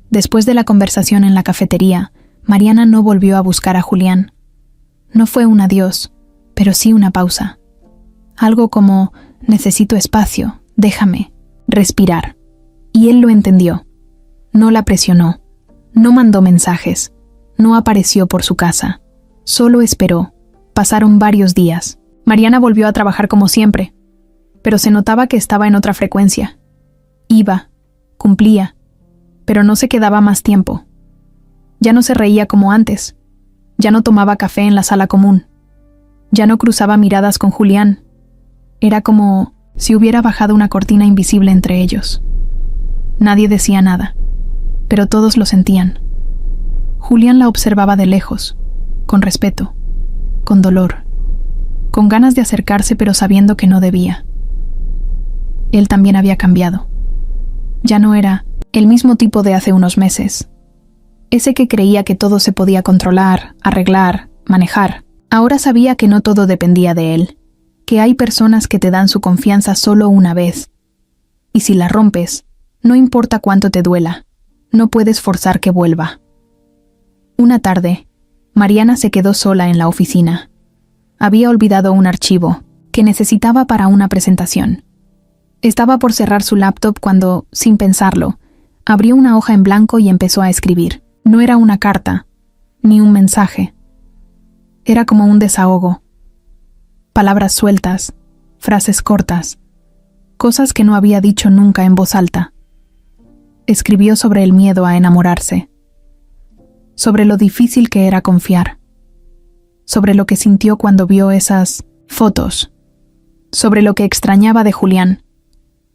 Después de la conversación en la cafetería, Mariana no volvió a buscar a Julián. No fue un adiós, pero sí una pausa. Algo como, necesito espacio, déjame, respirar. Y él lo entendió. No la presionó, no mandó mensajes, no apareció por su casa. Solo esperó. Pasaron varios días. Mariana volvió a trabajar como siempre, pero se notaba que estaba en otra frecuencia. Iba, cumplía, pero no se quedaba más tiempo. Ya no se reía como antes. Ya no tomaba café en la sala común. Ya no cruzaba miradas con Julián. Era como si hubiera bajado una cortina invisible entre ellos. Nadie decía nada, pero todos lo sentían. Julián la observaba de lejos, con respeto, con dolor, con ganas de acercarse pero sabiendo que no debía. Él también había cambiado. Ya no era el mismo tipo de hace unos meses. Ese que creía que todo se podía controlar, arreglar, manejar. Ahora sabía que no todo dependía de él, que hay personas que te dan su confianza solo una vez. Y si la rompes, no importa cuánto te duela, no puedes forzar que vuelva. Una tarde, Mariana se quedó sola en la oficina. Había olvidado un archivo que necesitaba para una presentación. Estaba por cerrar su laptop cuando, sin pensarlo, abrió una hoja en blanco y empezó a escribir. No era una carta, ni un mensaje. Era como un desahogo. Palabras sueltas, frases cortas, cosas que no había dicho nunca en voz alta. Escribió sobre el miedo a enamorarse, sobre lo difícil que era confiar, sobre lo que sintió cuando vio esas fotos, sobre lo que extrañaba de Julián,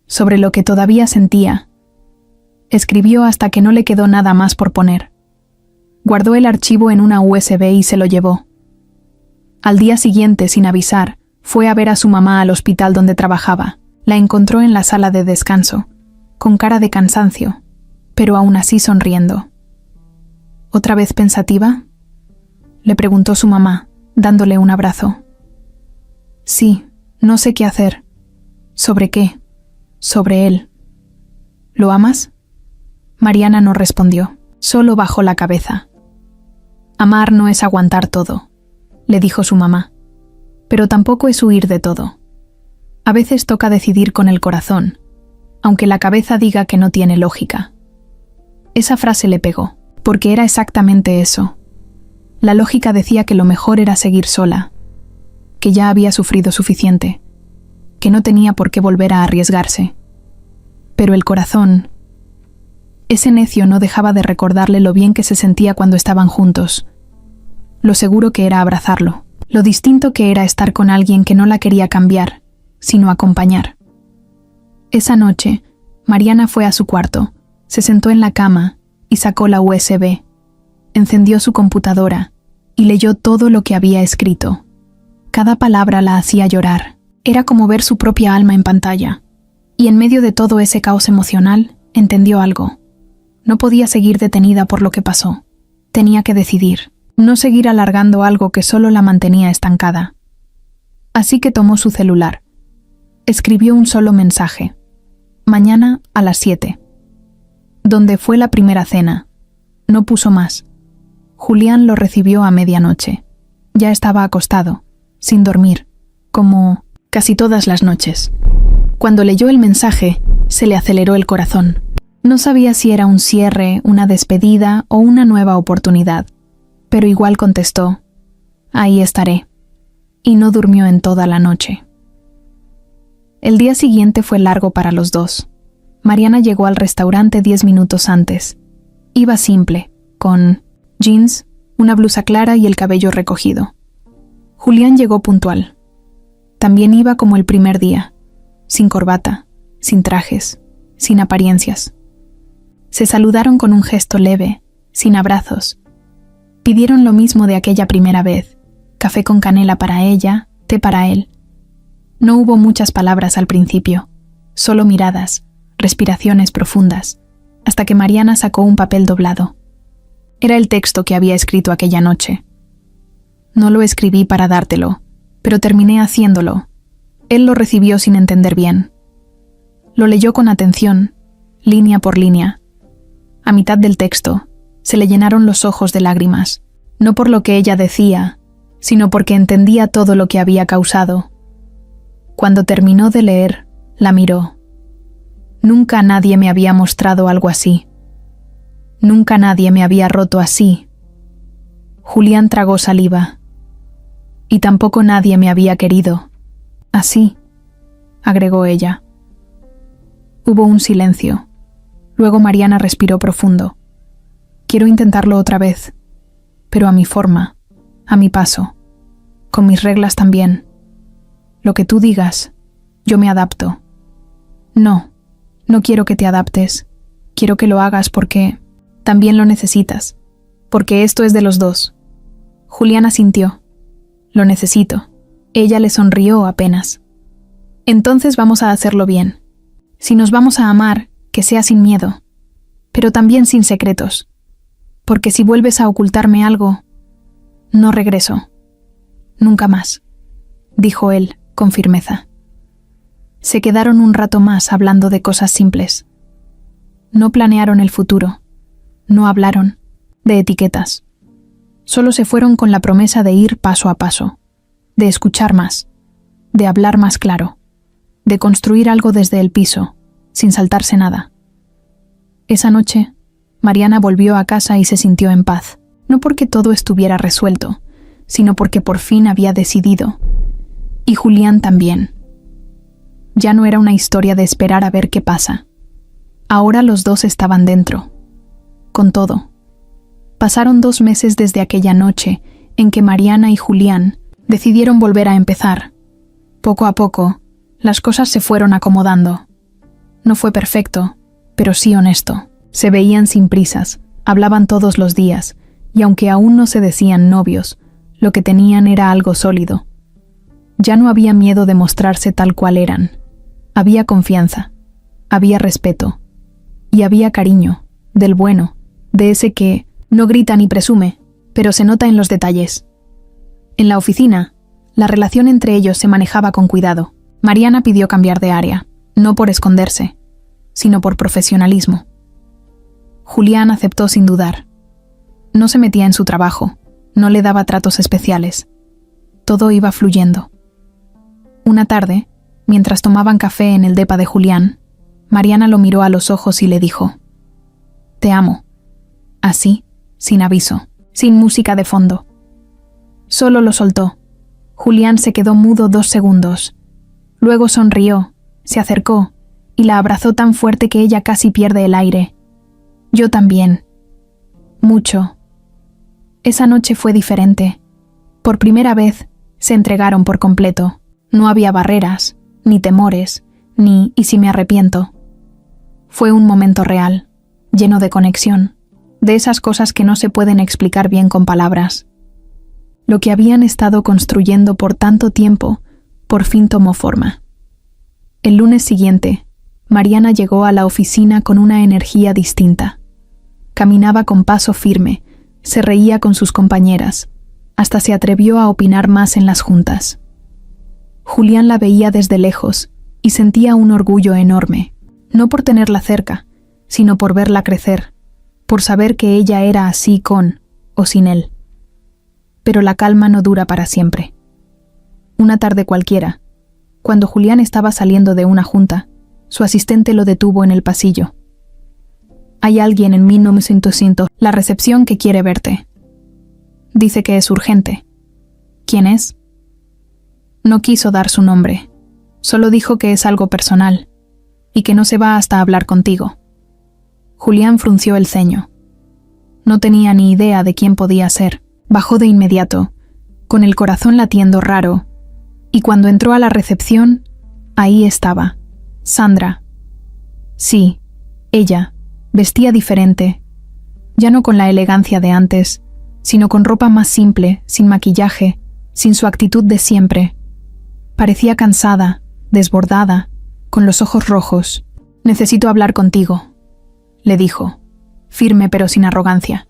sobre lo que todavía sentía. Escribió hasta que no le quedó nada más por poner. Guardó el archivo en una USB y se lo llevó. Al día siguiente, sin avisar, fue a ver a su mamá al hospital donde trabajaba. La encontró en la sala de descanso, con cara de cansancio, pero aún así sonriendo. ¿Otra vez pensativa?, le preguntó su mamá, dándole un abrazo. Sí, no sé qué hacer. ¿Sobre qué? Sobre él. ¿Lo amas? Mariana no respondió, solo bajó la cabeza. Amar no es aguantar todo, le dijo su mamá, pero tampoco es huir de todo. A veces toca decidir con el corazón, aunque la cabeza diga que no tiene lógica. Esa frase le pegó, porque era exactamente eso. La lógica decía que lo mejor era seguir sola, que ya había sufrido suficiente, que no tenía por qué volver a arriesgarse. Pero el corazón, ese necio, no dejaba de recordarle lo bien que se sentía cuando estaban juntos, lo seguro que era abrazarlo, lo distinto que era estar con alguien que no la quería cambiar, sino acompañar. Esa noche, Mariana fue a su cuarto, se sentó en la cama y sacó la USB. Encendió su computadora y leyó todo lo que había escrito. Cada palabra la hacía llorar. Era como ver su propia alma en pantalla. Y en medio de todo ese caos emocional, entendió algo. No podía seguir detenida por lo que pasó. Tenía que decidir. No seguir alargando algo que solo la mantenía estancada. Así que tomó su celular. Escribió un solo mensaje. Mañana a las 7. Donde fue la primera cena. No puso más. Julián lo recibió a medianoche. Ya estaba acostado, sin dormir, como casi todas las noches. Cuando leyó el mensaje, se le aceleró el corazón. No sabía si era un cierre, una despedida o una nueva oportunidad, pero igual contestó, ahí estaré, y no durmió en toda la noche. El día siguiente fue largo para los dos. Mariana llegó al restaurante 10 minutos antes. Iba simple, con jeans, una blusa clara y el cabello recogido. Julián llegó puntual. También iba como el primer día, sin corbata, sin trajes, sin apariencias. Se saludaron con un gesto leve, sin abrazos. Pidieron lo mismo de aquella primera vez, café con canela para ella, té para él. No hubo muchas palabras al principio, solo miradas, respiraciones profundas, hasta que Mariana sacó un papel doblado. Era el texto que había escrito aquella noche. No lo escribí para dártelo, pero terminé haciéndolo. Él lo recibió sin entender bien. Lo leyó con atención, línea por línea. A mitad del texto, se le llenaron los ojos de lágrimas, no por lo que ella decía, sino porque entendía todo lo que había causado. Cuando terminó de leer, la miró. Nunca nadie me había mostrado algo así. Nunca nadie me había roto así. Julián tragó saliva. Y tampoco nadie me había querido. Así, agregó ella. Hubo un silencio. Luego Mariana respiró profundo. Quiero intentarlo otra vez, pero a mi forma, a mi paso, con mis reglas también. Lo que tú digas, yo me adapto. No, no quiero que te adaptes. Quiero que lo hagas porque también lo necesitas, porque esto es de los dos. Julián asintió. Lo necesito. Ella le sonrió apenas. Entonces vamos a hacerlo bien. Si nos vamos a amar, que sea sin miedo, pero también sin secretos. Porque si vuelves a ocultarme algo, no regreso. Nunca más, dijo él con firmeza. Se quedaron un rato más hablando de cosas simples. No planearon el futuro. No hablaron de etiquetas. Solo se fueron con la promesa de ir paso a paso, de escuchar más, de hablar más claro, de construir algo desde el piso, sin saltarse nada. Esa noche, Mariana volvió a casa y se sintió en paz, no porque todo estuviera resuelto, sino porque por fin había decidido. Y Julián también. Ya no era una historia de esperar a ver qué pasa. Ahora los dos estaban dentro, con todo. Pasaron 2 meses desde aquella noche en que Mariana y Julián decidieron volver a empezar. Poco a poco, las cosas se fueron acomodando. No fue perfecto, pero sí honesto. Se veían sin prisas, hablaban todos los días, y aunque aún no se decían novios, lo que tenían era algo sólido. Ya no había miedo de mostrarse tal cual eran. Había confianza, había respeto, y había cariño, del bueno, de ese que no grita ni presume, pero se nota en los detalles. En la oficina, la relación entre ellos se manejaba con cuidado. Mariana pidió cambiar de área, no por esconderse, sino por profesionalismo. Julián aceptó sin dudar. No se metía en su trabajo, no le daba tratos especiales. Todo iba fluyendo. Una tarde, mientras tomaban café en el depa de Julián, Mariana lo miró a los ojos y le dijo: «Te amo». Así, sin aviso, sin música de fondo. Solo lo soltó. Julián se quedó mudo 2 segundos. Luego sonrió, se acercó y la abrazó tan fuerte que ella casi pierde el aire. Yo también. Mucho. Esa noche fue diferente. Por primera vez, se entregaron por completo. No había barreras, ni temores, ni «¿y si me arrepiento?». Fue un momento real, lleno de conexión, de esas cosas que no se pueden explicar bien con palabras. Lo que habían estado construyendo por tanto tiempo, por fin tomó forma. El lunes siguiente, Mariana llegó a la oficina con una energía distinta. Caminaba con paso firme, se reía con sus compañeras, hasta se atrevió a opinar más en las juntas. Julián la veía desde lejos y sentía un orgullo enorme, no por tenerla cerca, sino por verla crecer, por saber que ella era así con o sin él. Pero la calma no dura para siempre. Una tarde cualquiera, cuando Julián estaba saliendo de una junta, su asistente lo detuvo en el pasillo. «Hay alguien en 1900, la recepción, que quiere verte. Dice que es urgente». «¿Quién es?». No quiso dar su nombre, solo dijo que es algo personal y que no se va hasta hablar contigo. Julián frunció el ceño. No tenía ni idea de quién podía ser. Bajó de inmediato, con el corazón latiendo raro, y cuando entró a la recepción, ahí estaba, Sandra. Sí, ella, vestía diferente, ya no con la elegancia de antes, sino con ropa más simple, sin maquillaje, sin su actitud de siempre. Parecía cansada, desbordada, con los ojos rojos. «Necesito hablar contigo», le dijo, firme pero sin arrogancia.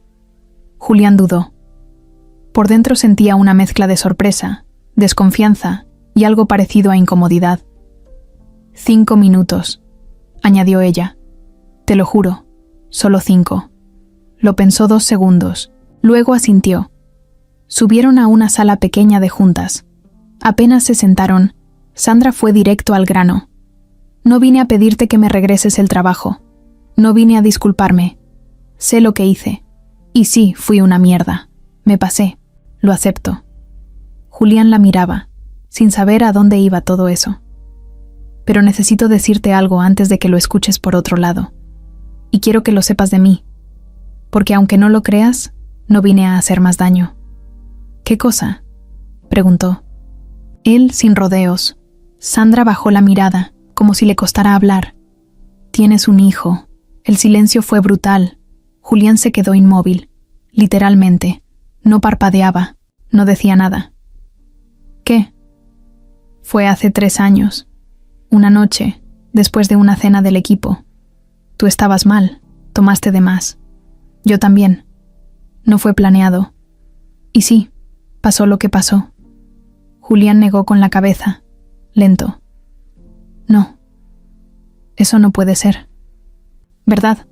Julián dudó. Por dentro sentía una mezcla de sorpresa, desconfianza y algo parecido a incomodidad. 5 minutos, añadió ella. Te lo juro, solo 5. Lo pensó 2 segundos, luego asintió. Subieron a una sala pequeña de juntas. Apenas se sentaron, Sandra fue directo al grano. «No vine a pedirte que me regreses el trabajo. No vine a disculparme. Sé lo que hice. Y sí, fui una mierda. Me pasé. Lo acepto». Julián la miraba, sin saber a dónde iba todo eso. «Pero necesito decirte algo antes de que lo escuches por otro lado. Y quiero que lo sepas de mí. porque aunque no lo creas, no vine a hacer más daño. ¿Qué cosa?, preguntó. Él sin rodeos. Sandra bajó la mirada, como si le costara hablar. Tienes un hijo. El silencio fue brutal. Julián se quedó inmóvil, literalmente. No parpadeaba, no decía nada. ¿Qué? Fue hace 3 años. Una noche, después de una cena del equipo. Tú estabas mal, tomaste de más. Yo también. No fue planeado. Y sí, pasó lo que pasó. Julián negó con la cabeza, lento. No. Eso no puede ser. ¿Verdad?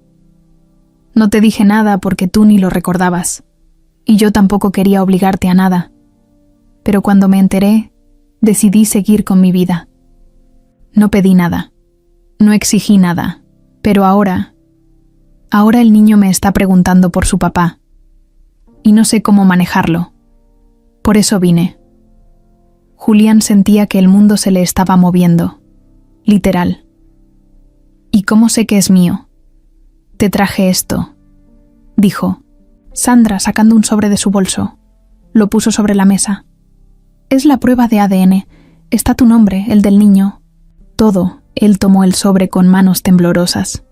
No te dije nada porque tú ni lo recordabas. Y yo tampoco quería obligarte a nada. Pero cuando me enteré, decidí seguir con mi vida. No pedí nada. No exigí nada. Pero ahora el niño me está preguntando por su papá. Y no sé cómo manejarlo. Por eso vine. Julián sentía que el mundo se le estaba moviendo. Literal. ¿Y cómo sé que es mío? Te traje esto, dijo. Sandra, sacando un sobre de su bolso, lo puso sobre la mesa. Es la prueba de ADN. Está tu nombre, el del niño. Todo. Él tomó el sobre con manos temblorosas.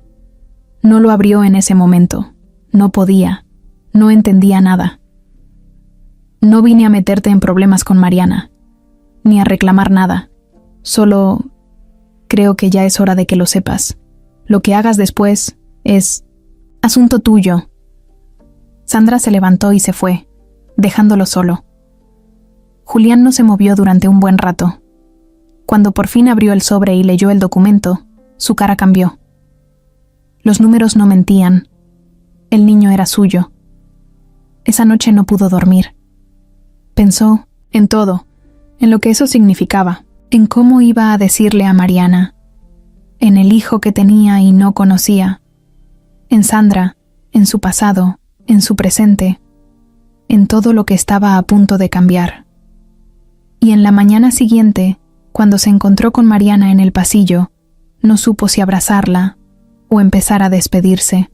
No lo abrió en ese momento. No podía. No entendía nada. No vine a meterte en problemas con Mariana, ni a reclamar nada. Solo creo que ya es hora de que lo sepas. Lo que hagas después es asunto tuyo. Sandra se levantó y se fue, dejándolo solo. Julián no se movió durante un buen rato. Cuando por fin abrió el sobre y leyó el documento, su cara cambió. Los números no mentían. El niño era suyo. Esa noche no pudo dormir. Pensó en todo, en lo que eso significaba, en cómo iba a decirle a Mariana, en el hijo que tenía y no conocía, en Sandra, en su pasado, en su presente, en todo lo que estaba a punto de cambiar. Y en la mañana siguiente, cuando se encontró con Mariana en el pasillo, no supo si abrazarla o empezar a despedirse.